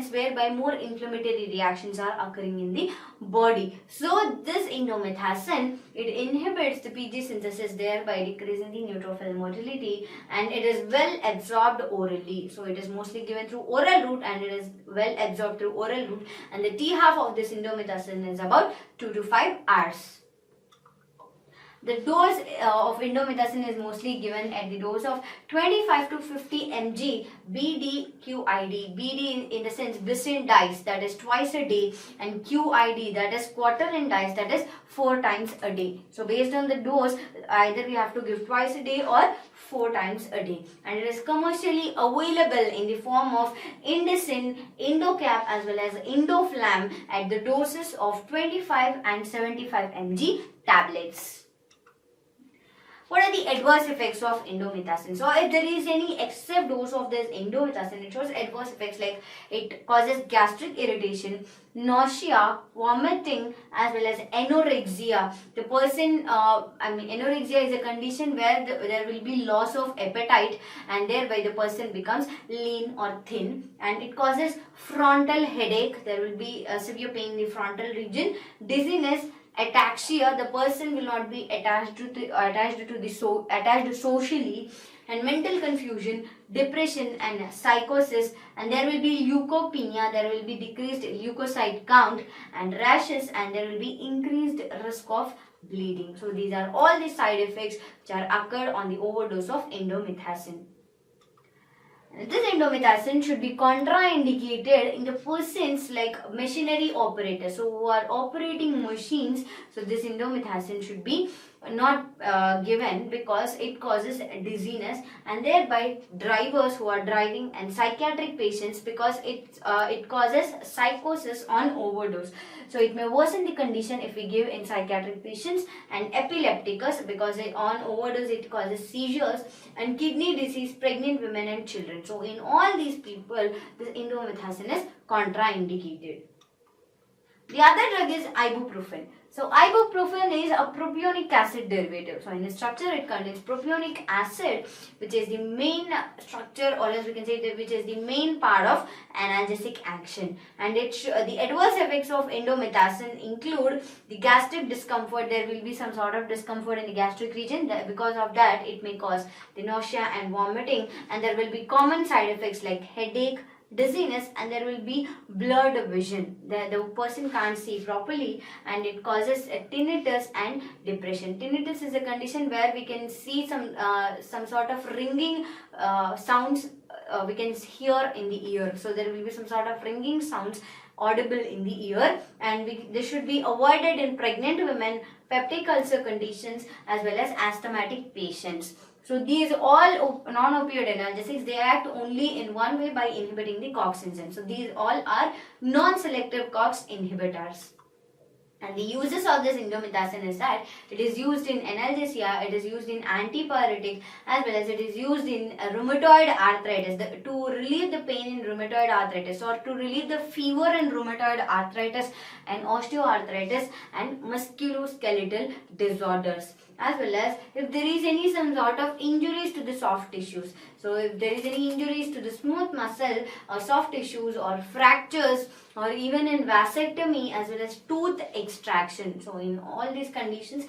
whereby more inflammatory reactions are occurring in the body. So this indomethacin, it inhibits the PG synthesis, thereby decreasing the neutrophil motility, and it is well absorbed orally. So it is mostly given through oral route, and it is well absorbed through oral route, and the T half of this indomethacin is about 2 to 5 hours. The dose of indomethacin is mostly given at the dose of 25 to 50 mg BD/QID. BD in the sense Bistin dice, that is twice a day, and QID, that is quarter in dice, that is 4 times a day. So based on the dose, either we have to give twice a day or 4 times a day, and it is commercially available in the form of Indocin, Indocap as well as Indoflam at the doses of 25 and 75 mg tablets. What are the adverse effects of indomethacin? So if there is any excessive dose of this indomethacin, it shows adverse effects like it causes gastric irritation, nausea, vomiting as well as anorexia. The person, anorexia is a condition where there will be loss of appetite, and thereby the person becomes lean or thin, and it causes frontal headache. There will be severe pain in the frontal region, dizziness, ataxia. The person will not be attached socially, and mental confusion, depression and psychosis, and there will be leukopenia, there will be decreased leukocyte count and rashes, and there will be increased risk of bleeding. So these are all the side effects which are occurred on the overdose of indomethacin. This indomethacin should be contraindicated in the persons like machinery operators, so who are operating machines. So this indomethacin should be not given because it causes dizziness, and thereby drivers who are driving, and psychiatric patients because it causes psychosis on overdose. So it may worsen the condition if we give in psychiatric patients, and epilepticus because on overdose it causes seizures, and kidney disease, pregnant women and children. So in all these people, this indomethacin is contraindicated. The other drug is ibuprofen. So ibuprofen is a propionic acid derivative. So in the structure it contains propionic acid, which is the main structure, or else we can say that which is the main part of analgesic action. And the adverse effects of indomethacin include the gastric discomfort. There will be some sort of discomfort in the gastric region. Because of that, it may cause the nausea and vomiting, and there will be common side effects like headache, dizziness, and there will be blurred vision. The person can't see properly, and it causes tinnitus and depression. Tinnitus is a condition where we can see some sort of ringing sounds we can hear in the ear. So there will be some sort of ringing sounds audible in the ear, and this should be avoided in pregnant women, peptic ulcer conditions as well as asthmatic patients. So these all non-opioid analgesics, they act only in one way, by inhibiting the COX enzyme. So these all are non-selective COX inhibitors. And the uses of this indomethacin is that it is used in analgesia, it is used in antipyretic, as well as it is used in rheumatoid arthritis, to relieve the pain in rheumatoid arthritis, or to relieve the fever in rheumatoid arthritis and osteoarthritis and musculoskeletal disorders, as well as if there is some sort of injuries to the soft tissues. So if there is any injuries to the smooth muscle or soft tissues, or fractures or even in vasectomy as well as tooth extraction. So in all these conditions,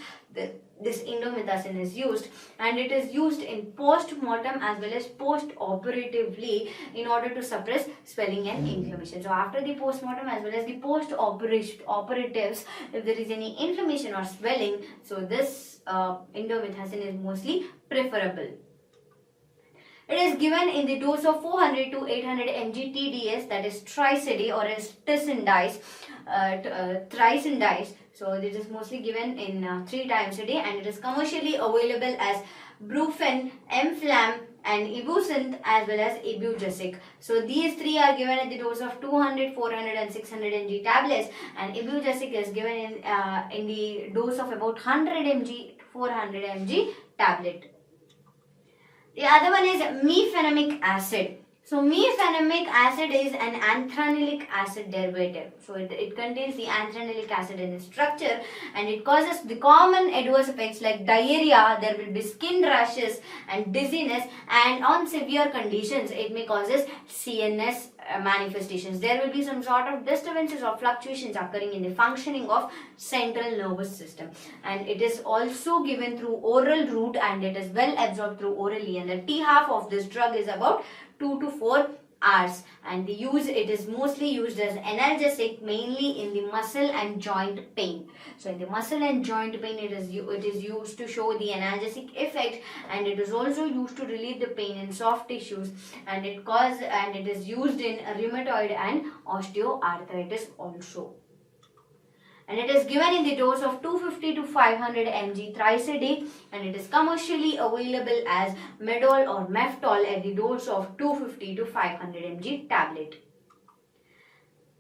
this indomethacin is used, and it is used in post-mortem as well as post-operatively in order to suppress swelling and inflammation. So after the post-mortem as well as the post-operatives, if there is any inflammation or swelling, so this indomethacin is mostly preferable. It is given in the dose of 400 to 800 mg TDS, that is thrice a day, or as thrice in dice. So this is mostly given in 3 times a day, and it is commercially available as Brufen, Enflam, and Ibusynth as well as Ibugesic. So these 3 are given at the dose of 200, 400 and 600 mg tablets, and Ibugesic is given in the dose of about 100 mg, 400 mg tablet. The other one is mefenamic acid. So mefenamic acid is an anthranylic acid derivative. So it contains the anthranylic acid in its structure, and it causes the common adverse effects like diarrhea, there will be skin rashes and dizziness, and on severe conditions it may causes CNS manifestations. There will be some sort of disturbances or fluctuations occurring in the functioning of central nervous system, and it is also given through oral route, and it is well absorbed through orally, and the T half of this drug is about 2 to 4 hours, and it is mostly used as analgesic mainly in the muscle and joint pain. So in the muscle and joint pain it is used to show the analgesic effect, and it is also used to relieve the pain in soft tissues, and it is used in rheumatoid and osteoarthritis also. And it is given in the dose of 250 to 500 mg thrice a day, and it is commercially available as Medol or Meftol at the dose of 250 to 500 mg tablet.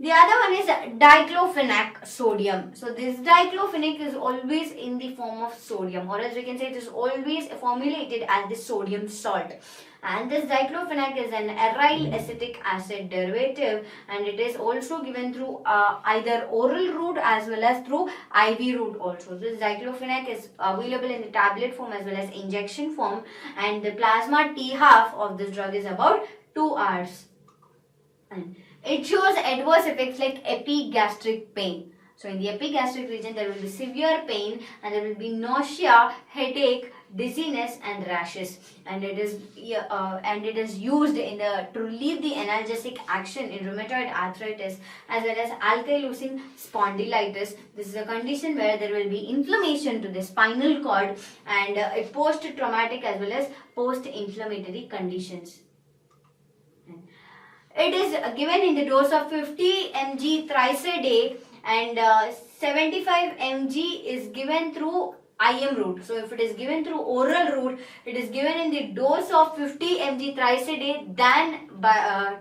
The other one is diclofenac sodium. So this diclofenac is always in the form of sodium, or as we can say it is always formulated as the sodium salt. And this diclofenac is an aryl acetic acid derivative, and it is also given through either oral route as well as through IV route also. This diclofenac is available in the tablet form as well as injection form, and the plasma T half of this drug is about 2 hours. And it shows adverse effects like epigastric pain. So in the epigastric region there will be severe pain, and there will be nausea, headache, dizziness and rashes, and it is used to relieve the analgesic action in rheumatoid arthritis as well as ankylosing spondylitis. This is a condition where there will be inflammation to the spinal cord, and post-traumatic as well as post-inflammatory conditions. It is given in the dose of 50 mg thrice a day, and 75 mg is given through IM route. So if it is given through oral route, it is given in the dose of 50 mg thrice a day than by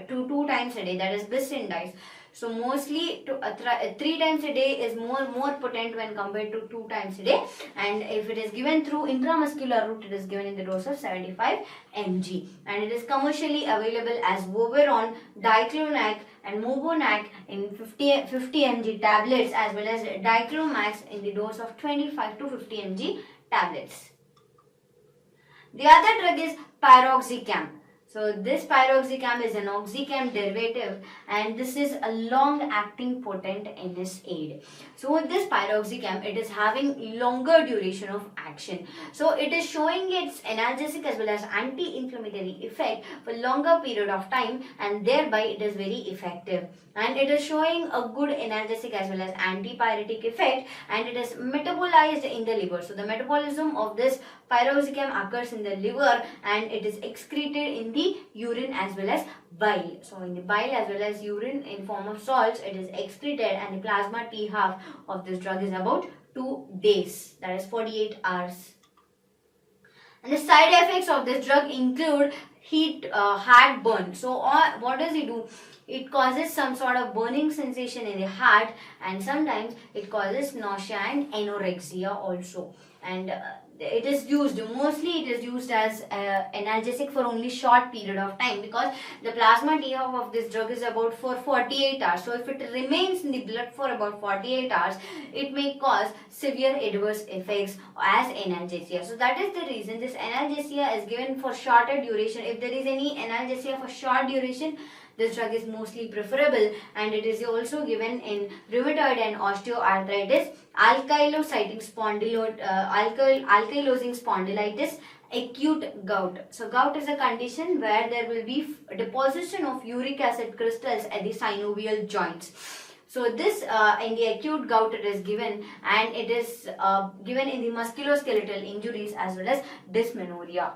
2 times a day, that is bis in dice. So mostly 3 times a day is more potent when compared to 2 times a day, and if it is given through intramuscular route, it is given in the dose of 75 mg, and it is commercially available as Voveron, Diclofenac and Mobonac in 50 mg tablets as well as Diclomax in the dose of 25 to 50 mg tablets. The other drug is piroxicam. So this piroxicam is an oxycam derivative, and this is a long-acting potent NSAID. So with this piroxicam, it is having longer duration of action. So it is showing its analgesic as well as anti-inflammatory effect for longer period of time, and thereby it is very effective. And it is showing a good analgesic as well as antipyretic effect, and it is metabolized in the liver. So the metabolism of this piroxicam occurs in the liver, and it is excreted in the urine as well as bile. So in the bile as well as urine in form of salts, it is excreted, and the plasma T half of this drug is about 2 days, that is 48 hours. And the side effects of this drug include heartburn. So what does it do? It causes some sort of burning sensation in the heart, and sometimes it causes nausea and anorexia also. And it is used as analgesic for only short period of time, because the plasma T half of this drug is about for 48 hours. So if it remains in the blood for about 48 hours, it may cause severe adverse effects as analgesia. So that is the reason this analgesia is given for shorter duration. If there is any analgesia for short duration, this drug is mostly preferable, and it is also given in rheumatoid and osteoarthritis, ankylosing spondylitis, acute gout. So gout is a condition where there will be deposition of uric acid crystals at the synovial joints. So this in the acute gout it is given, and it is given in the musculoskeletal injuries as well as dysmenorrhea.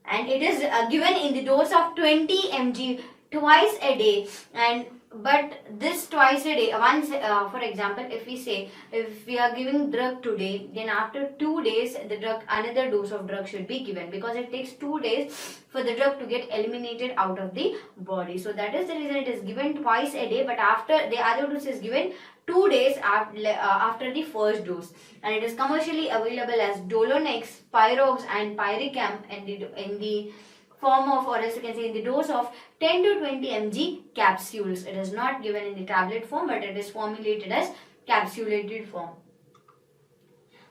And it is given in the dose of 20 mg twice a day, and but this twice a day, once for example, if we are giving drug today, then after 2 days another dose of drug should be given, because it takes 2 days for the drug to get eliminated out of the body. So that is the reason it is given twice a day, but after the other dose is given 2 days after the first dose, and it is commercially available as Dolonex, Pyrox and Pyricam in the form of, or else you can say in the dose of 10 to 20 mg capsules. It is not given in the tablet form, but it is formulated as capsulated form.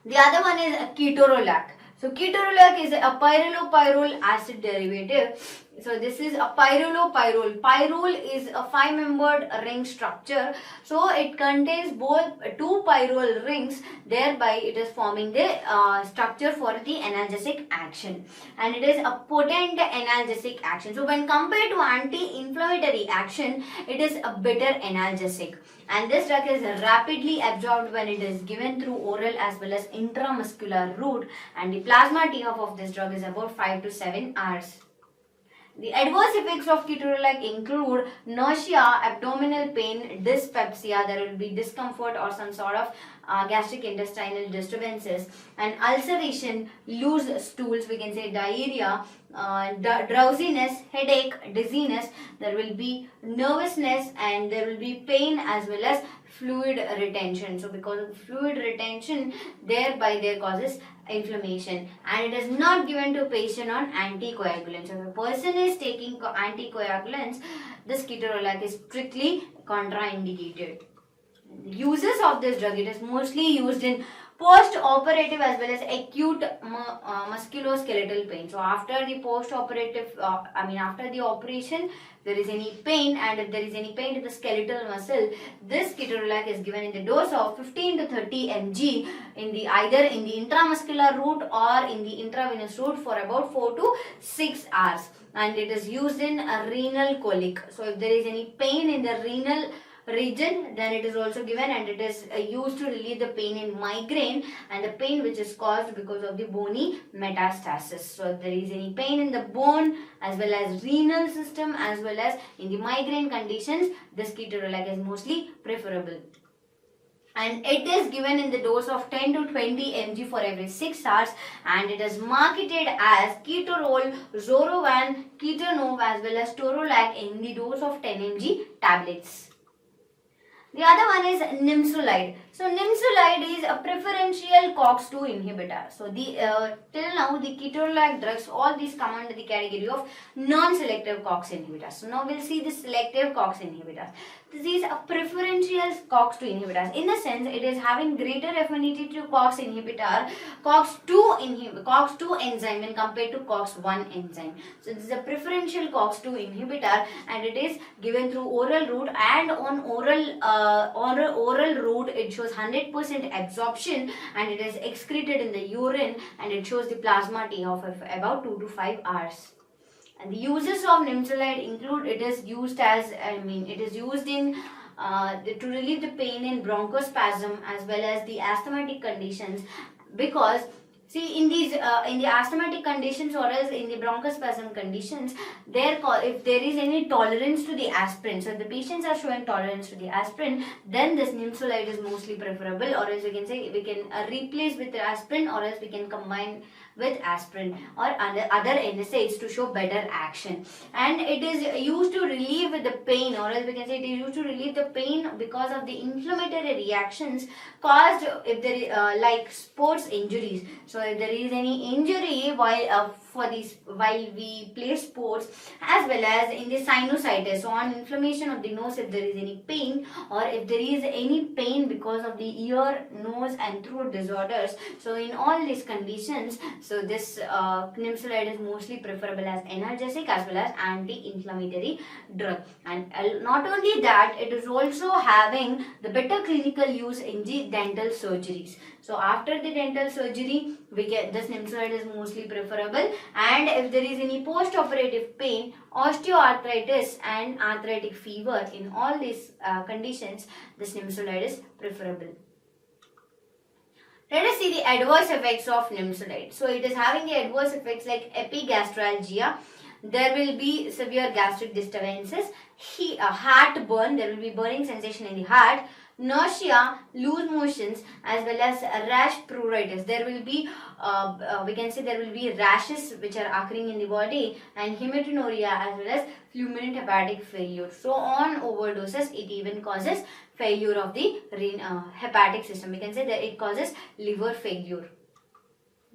The other one is ketorolac. So ketorolac is a pyrrolopyrrole acid derivative. So this is a pyrrolopyrrole. Pyrrole is a 5-membered ring structure. So it contains both 2 pyrrole rings. Thereby it is forming the structure for the analgesic action. And it is a potent analgesic action. So when compared to anti-inflammatory action, it is a better analgesic. And this drug is rapidly absorbed when it is given through oral as well as intramuscular route. And the plasma T-off of this drug is about 5 to 7 hours. The adverse effects of ketorolac include nausea, abdominal pain, dyspepsia, there will be discomfort or some sort of gastric intestinal disturbances, and ulceration, loose stools, we can say diarrhea, drowsiness, headache, dizziness, there will be nervousness, and there will be pain as well as fluid retention. So because of fluid retention, thereby there causes inflammation, and it is not given to patient on anticoagulants. So if a person is taking anticoagulants, this ketorolac is strictly contraindicated. Uses of this drug, it is mostly used in post-operative as well as acute musculoskeletal pain. So after the post-operative, after the operation, there is any pain, and if there is any pain to the skeletal muscle, this ketorolac is given in the dose of 15 to 30 mg either in the intramuscular route or in the intravenous route for about 4 to 6 hours. And it is used in a renal colic. So if there is any pain in the renal region, then it is also given, and it is used to relieve the pain in migraine and the pain which is caused because of the bony metastasis. So if there is any pain in the bone as well as renal system as well as in the migraine conditions, this ketorolac is mostly preferable. And it is given in the dose of 10 to 20 mg for every 6 hours, and it is marketed as Ketorol, Zorovan, Ketonov as well as Torolac in the dose of 10 mg tablets. The other one is Nimsulide. So Nimsulide is a preferential COX-2 inhibitor. So till now the ketorolac drugs, all these come under the category of non-selective COX inhibitors. So now we'll see the selective COX inhibitors. These are preferential COX-2 inhibitors. In the sense, it is having greater affinity to COX inhibitor, COX-2 enzyme when compared to COX-1 enzyme. So this is a preferential COX-2 inhibitor, and it is given through oral route, and on oral route it shows 100% absorption, and it is excreted in the urine, and it shows the plasma T-off of about 2 to 5 hours. And the uses of Nimsulide include, it is used in to relieve the pain in bronchospasm as well as the asthmatic conditions, because see, in the asthmatic conditions or else in the bronchospasm conditions, if there is any tolerance to the aspirin, so if the patients are showing tolerance to the aspirin, then this Nimsulide is mostly preferable, or else we can say we can replace with aspirin, or else we can combine with aspirin or other NSAIDs to show better action. And it is used to relieve the pain, or else we can say it is used to relieve the pain because of the inflammatory reactions caused if there is like sports injuries. So if there is any injury while for these while we play sports, as well as in the sinusitis. So on inflammation of the nose, if there is any pain, or if there is any pain because of the ear, nose and throat disorders, so in all these conditions, so this nimesulide is mostly preferable as analgesic as well as anti-inflammatory drug. And not only that, it is also having the better clinical use in the dental surgeries. So after the dental surgery, we get this nimesulide is mostly preferable. And if there is any post-operative pain, osteoarthritis and arthritic fever, in all these conditions, this nimesulide is preferable. Let us see the adverse effects of nimesulide. So it is having the adverse effects like epigastralgia. There will be severe gastric disturbances, heartburn, there will be burning sensation in the heart, nausea, loose motions, as well as rash pruritus. There will be, we can say there will be rashes which are occurring in the body, and hematuria as well as fulminant hepatic failure. So on overdoses, it even causes failure of the hepatic system. We can say that it causes liver failure.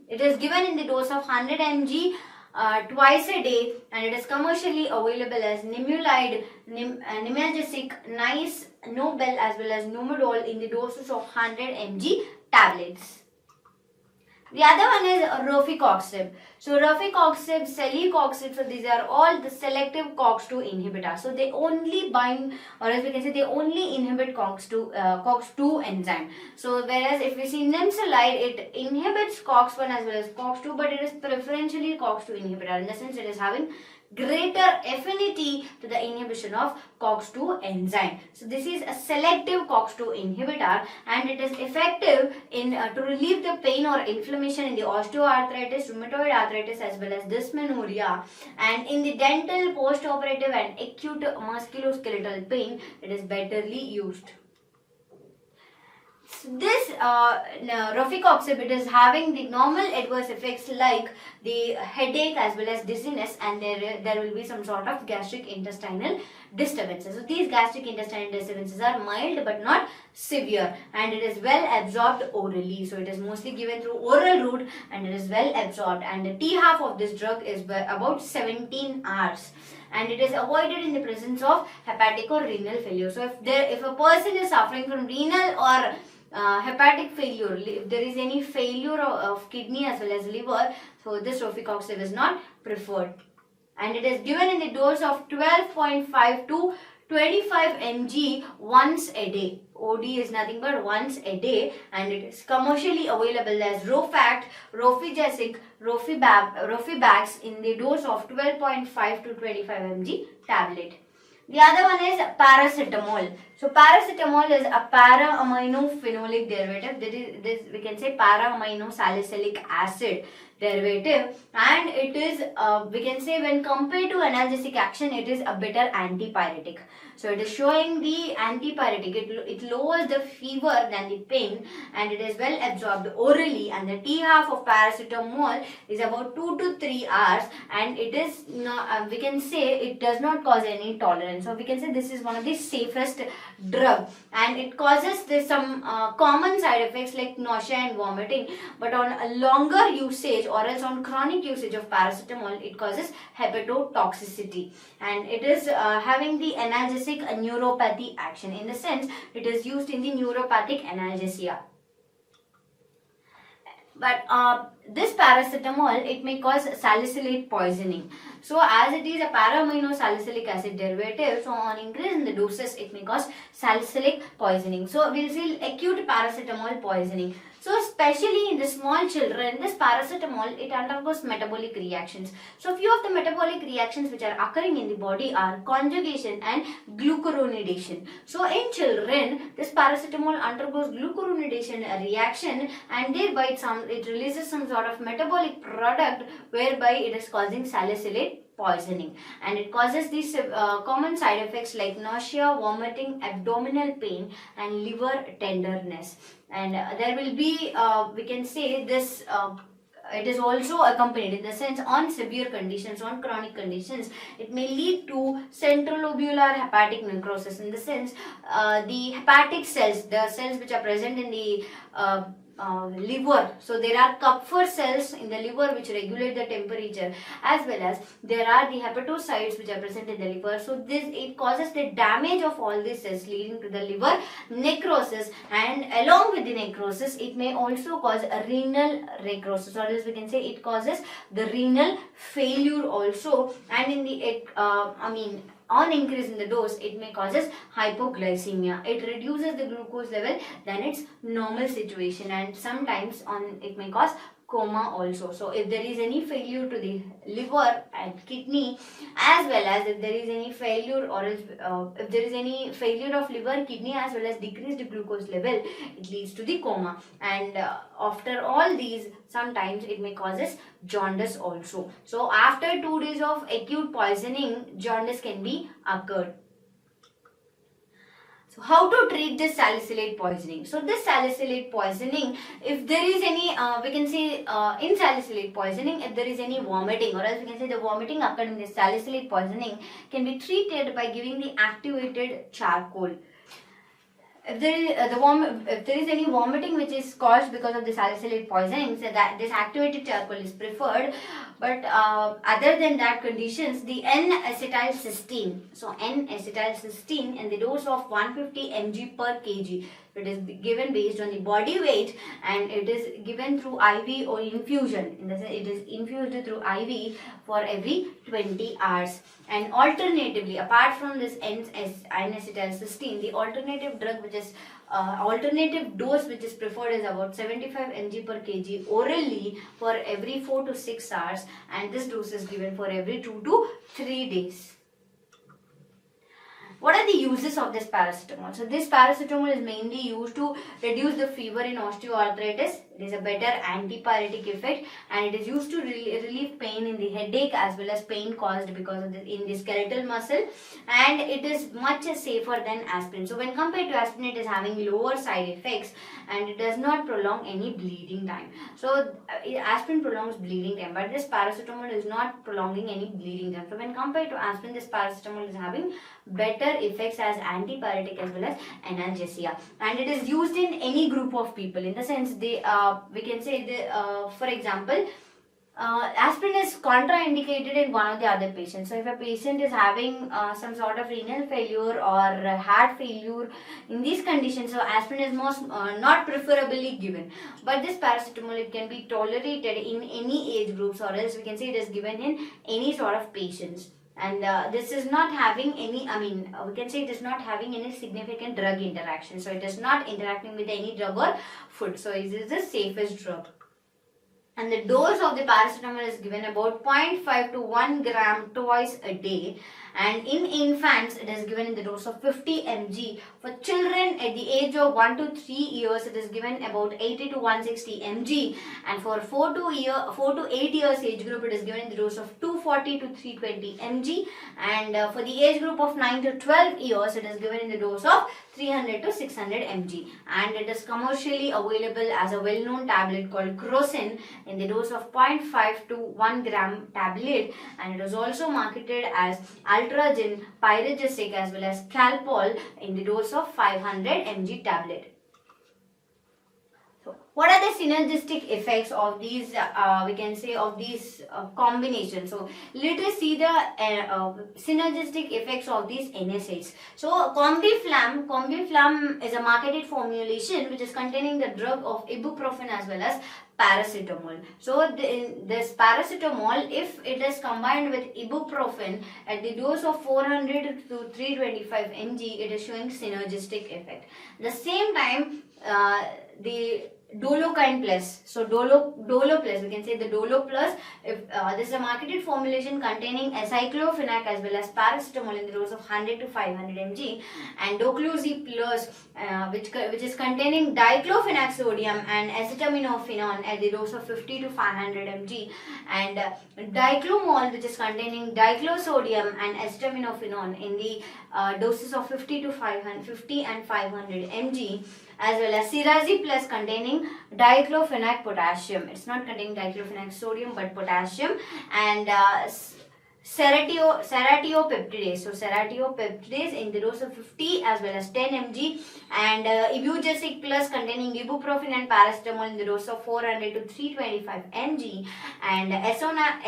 It is given in the dose of 100 mg twice a day, and it is commercially available as Nimulide, Nimalgesic, Nice, Nobel as well as Nomedol in the doses of 100 mg tablets. The other one is rofecoxib. So rofecoxib, celecoxib, so these are all the selective COX-2 inhibitors. So they only bind, or as we can say, they only inhibit COX-2 enzyme. So whereas if we see nimesulide, it inhibits COX-1 as well as COX-2, but it is preferentially COX-2 inhibitor. In the sense, it is having greater affinity to the inhibition of COX-2 enzyme. So this is a selective COX-2 inhibitor, and it is effective in to relieve the pain or inflammation in the osteoarthritis, rheumatoid arthritis as well as dysmenorrhea, and in the dental, post-operative and acute musculoskeletal pain, it is betterly used. This rofecoxib, it is having the normal adverse effects like the headache as well as dizziness, and there will be some sort of gastric intestinal disturbances. So these gastric intestinal disturbances are mild but not severe, and it is well absorbed orally. So it is mostly given through oral route, and it is well absorbed, and the T-half of this drug is about 17 hours. And it is avoided in the presence of hepatic or renal failure. So if a person is suffering from renal or hepatic failure, if there is any failure of kidney as well as liver, so this rofecoxib is not preferred. And it is given in the dose of 12.5 to 25 mg once a day. OD is nothing but once a day, and it is commercially available as Rofact, Rofegesic, Rofibax in the dose of 12.5 to 25 mg tablet. The other one is paracetamol. So paracetamol is a para-aminophenolic derivative. This we can say para-aminosalicylic acid derivative, and it is we can say when compared to analgesic action, it is a better antipyretic. So it is showing the antipyretic. It lowers the fever than the pain, and it is well absorbed orally, and the T-half of paracetamol is about 2 to 3 hours, and it is not, we can say it does not cause any tolerance. So we can say this is one of the safest drug, and it causes some common side effects like nausea and vomiting, but on a longer usage or else on chronic usage of paracetamol, it causes hepatotoxicity, and it is having the analgesic neuropathy action. In the sense, it is used in the neuropathic analgesia. But this paracetamol, it may cause salicylate poisoning. So as it is a para-aminosalicylic acid derivative, so on increase in the doses, it may cause salicylic poisoning. So we will see acute paracetamol poisoning. So especially in the small children, this paracetamol, it undergoes metabolic reactions. So few of the metabolic reactions which are occurring in the body are conjugation and glucuronidation. So in children, this paracetamol undergoes glucuronidation reaction, and thereby it releases some sort of metabolic product whereby it is causing salicylate poisoning, and it causes these common side effects like nausea, vomiting, abdominal pain and liver tenderness. And there will be we can say this it is also accompanied, in the sense, on severe conditions, on chronic conditions, it may lead to centrilobular hepatic necrosis. In the sense, the hepatic cells, the cells which are present in the liver. So there are Kupffer cells in the liver which regulate the temperature, as well as there are the hepatocytes which are present in the liver. So it causes the damage of all these cells, leading to the liver necrosis, and along with the necrosis it may also cause a renal necrosis, or else we can say it causes the renal failure also. And in the on increase in the dose, it may causes hypoglycemia. It reduces the glucose level than its normal situation, and sometimes it may cause coma also. So if there is any failure to the liver and kidney, as well as if there is any failure, or if there is any failure of liver, kidney, as well as decreased glucose level, it leads to the coma. And after all these, sometimes it may causes jaundice also. So after 2 days of acute poisoning, jaundice can be occurred. So how to treat this salicylate poisoning? So this salicylate poisoning, if there is any, we can say in salicylate poisoning, if there is any vomiting, or else we can say the vomiting occurred in this salicylate poisoning, can be treated by giving the activated charcoal. If there is any vomiting which is caused because of the salicylate poisoning, so that this activated charcoal is preferred. But other than that conditions, the N-acetylcysteine. So N-acetylcysteine in the dose of 150 mg per kg. It is given based on the body weight, and it is given through IV or infusion. In the sense, it is infused through IV for every 20 hours. And alternatively, apart from this N-acetylcysteine, the alternative drug which is alternative dose which is preferred is about 75 mg per kg orally for every 4 to 6 hours, and this dose is given for every 2 to 3 days. What are the uses of this paracetamol? So this paracetamol is mainly used to reduce the fever in osteoarthritis. It is a better antipyretic effect, and it is used to relieve pain in the headache, as well as pain caused because of in the skeletal muscle, and it is much safer than aspirin. So when compared to aspirin, it is having lower side effects, and it does not prolong any bleeding time. So aspirin prolongs bleeding time, but this paracetamol is not prolonging any bleeding time. So when compared to aspirin, this paracetamol is having better effects as antipyretic as well as analgesia, and it is used in any group of people. In the sense, they we can say for example, aspirin is contraindicated in one of the other patients. So if a patient is having some sort of renal failure or heart failure, in these conditions, so aspirin is most not preferably given. But this paracetamol, it can be tolerated in any age groups, or else we can say it is given in any sort of patients. And this is not having any, we can say it is not having any significant drug interaction. So it is not interacting with any drug or food. So it is the safest drug. And the dose of the paracetamol is given about 0.5 to 1 gram twice a day. And in infants, it is given in the dose of 50 mg. For children at the age of 1 to 3 years, it is given about 80 to 160 mg. And for 4 to 8 years age group, it is given in the dose of 240 to 320 mg. And for the age group of 9 to 12 years, it is given in the dose of 300 to 600 mg. And it is commercially available as a well-known tablet called Crocin in the dose of 0.5 to 1 gram tablet. And it is also marketed as Ultragen, Pyrogesic, as well as Calpol in the dose of 500 mg tablet. So what are the synergistic effects of these, we can say, of these combinations? So let us see the synergistic effects of these NSAIDs. So Combiflam is a marketed formulation which is containing the drug of ibuprofen as well as paracetamol. So this paracetamol, if it is combined with ibuprofen at the dose of 400 to 325 mg, it is showing synergistic effect. At the same time, the Dolokind plus, so Dolo plus, we can say the Dolo plus, if this is a marketed formulation containing acyclophenac as well as paracetamol in the dose of 100 to 500 mg, and Doclozi plus, which is containing diclofenac sodium and acetaminophen at the dose of 50 to 500 mg, and diclomol, which is containing diclosodium and acetaminophen in the doses of 50 and 500 mg, as well as Cirazi plus containing diclofenac potassium. It's not containing diclofenac sodium but potassium, and seratiopeptidase. So seratiopeptidase in the dose of 50 as well as 10 mg, and ibugesic plus containing ibuprofen and paracetamol in the dose of 400 to 325 mg, and Esonac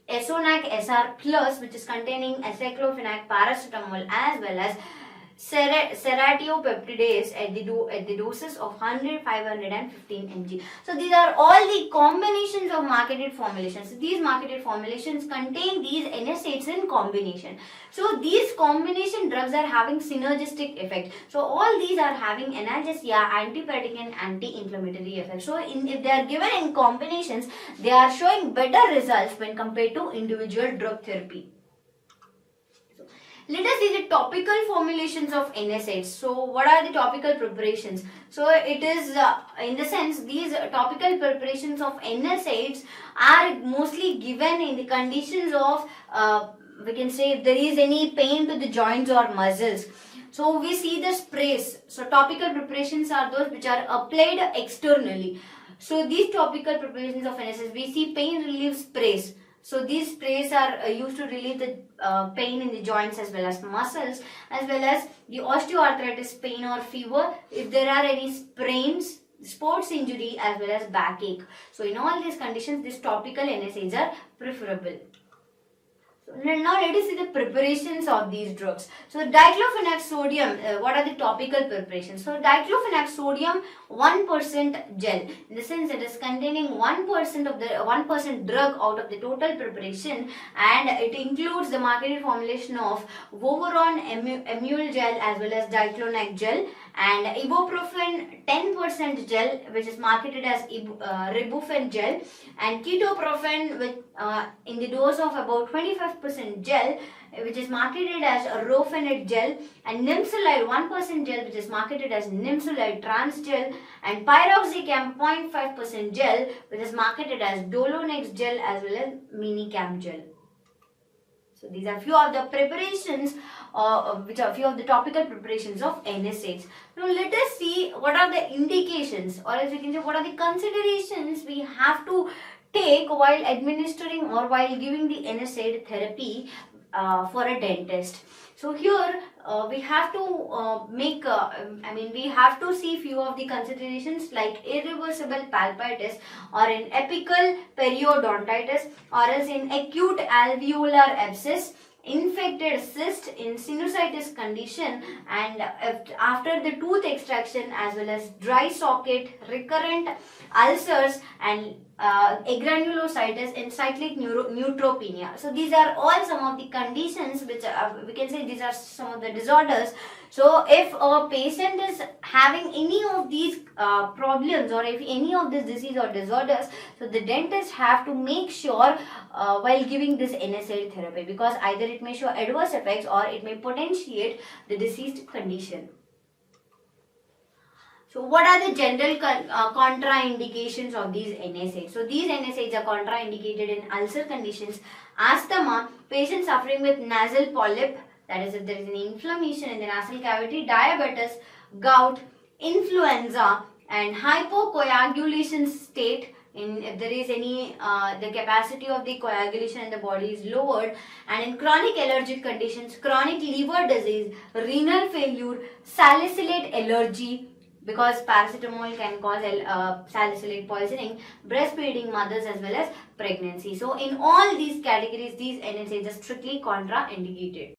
SR plus, which is containing aceclofenac paracetamol as well as seratiopeptidase at the doses of 100, 500 and 15 mg. So these are all the combinations of marketed formulations. So these marketed formulations contain these NSAIDs in combination. So these combination drugs are having synergistic effect. So all these are having analgesia, antipyretic and anti-inflammatory effect. So if they are given in combinations, they are showing better results when compared to individual drug therapy. Let us see the topical formulations of NSAIDs. So what are the topical preparations? So it is in the sense, these topical preparations of NSAIDs are mostly given in the conditions of we can say if there is any pain to the joints or muscles. So we see the sprays. So topical preparations are those which are applied externally. So these topical preparations of NSAIDs, we see pain relief sprays. So these sprays are used to relieve the pain in the joints as well as muscles, as well as the osteoarthritis pain or fever, if there are any sprains, sports injury as well as backache. So in all these conditions, these topical NSAIDs are preferable. So now let us see the preparations of these drugs. So diclofenac sodium, what are the topical preparations? So diclofenac sodium 1% gel, in the sense it is containing 1% of the 1% drug out of the total preparation, and it includes the marketed formulation of Voveron Emul gel as well as diclofenac gel, and ibuprofen 10% gel, which is marketed as ribufen gel, and ketoprofen with in the dose of about 25% gel, which is marketed as rofenet gel, and nimsulide 1% gel, which is marketed as nimsulide trans gel, and piroxicam 0.5% gel, which is marketed as dolonex gel as well as minicam gel. So these are few of the preparations, which are few of the topical preparations of NSAIDs. Now let us see what are the indications, or as we can say, what are the considerations we have to take while administering or while giving the NSAID therapy for a dentist. So here we have to we have to see few of the considerations like irreversible palpitis, or in apical periodontitis, or else in acute alveolar abscess, infected cyst in sinusitis condition, and after the tooth extraction, as well as dry socket, recurrent ulcers, and agranulositis and cyclic neutropenia. So these are all some of the conditions which we can say these are some of the disorders. So if a patient is having any of these problems, or if any of this disease or disorders, so the dentist have to make sure while giving this NSAID therapy, because either it may show adverse effects or it may potentiate the diseased condition. So what are the general contraindications of these NSAIDs? So these NSAIDs are contraindicated in ulcer conditions, asthma, patients suffering with nasal polyp, that is if there is any inflammation in the nasal cavity, diabetes, gout, influenza, and hypocoagulation state, if there is any the capacity of the coagulation in the body is lowered, and in chronic allergic conditions, chronic liver disease, renal failure, salicylate allergy, because paracetamol can cause salicylate poisoning, breastfeeding mothers as well as pregnancy. So in all these categories, these NSAIDs are strictly contraindicated.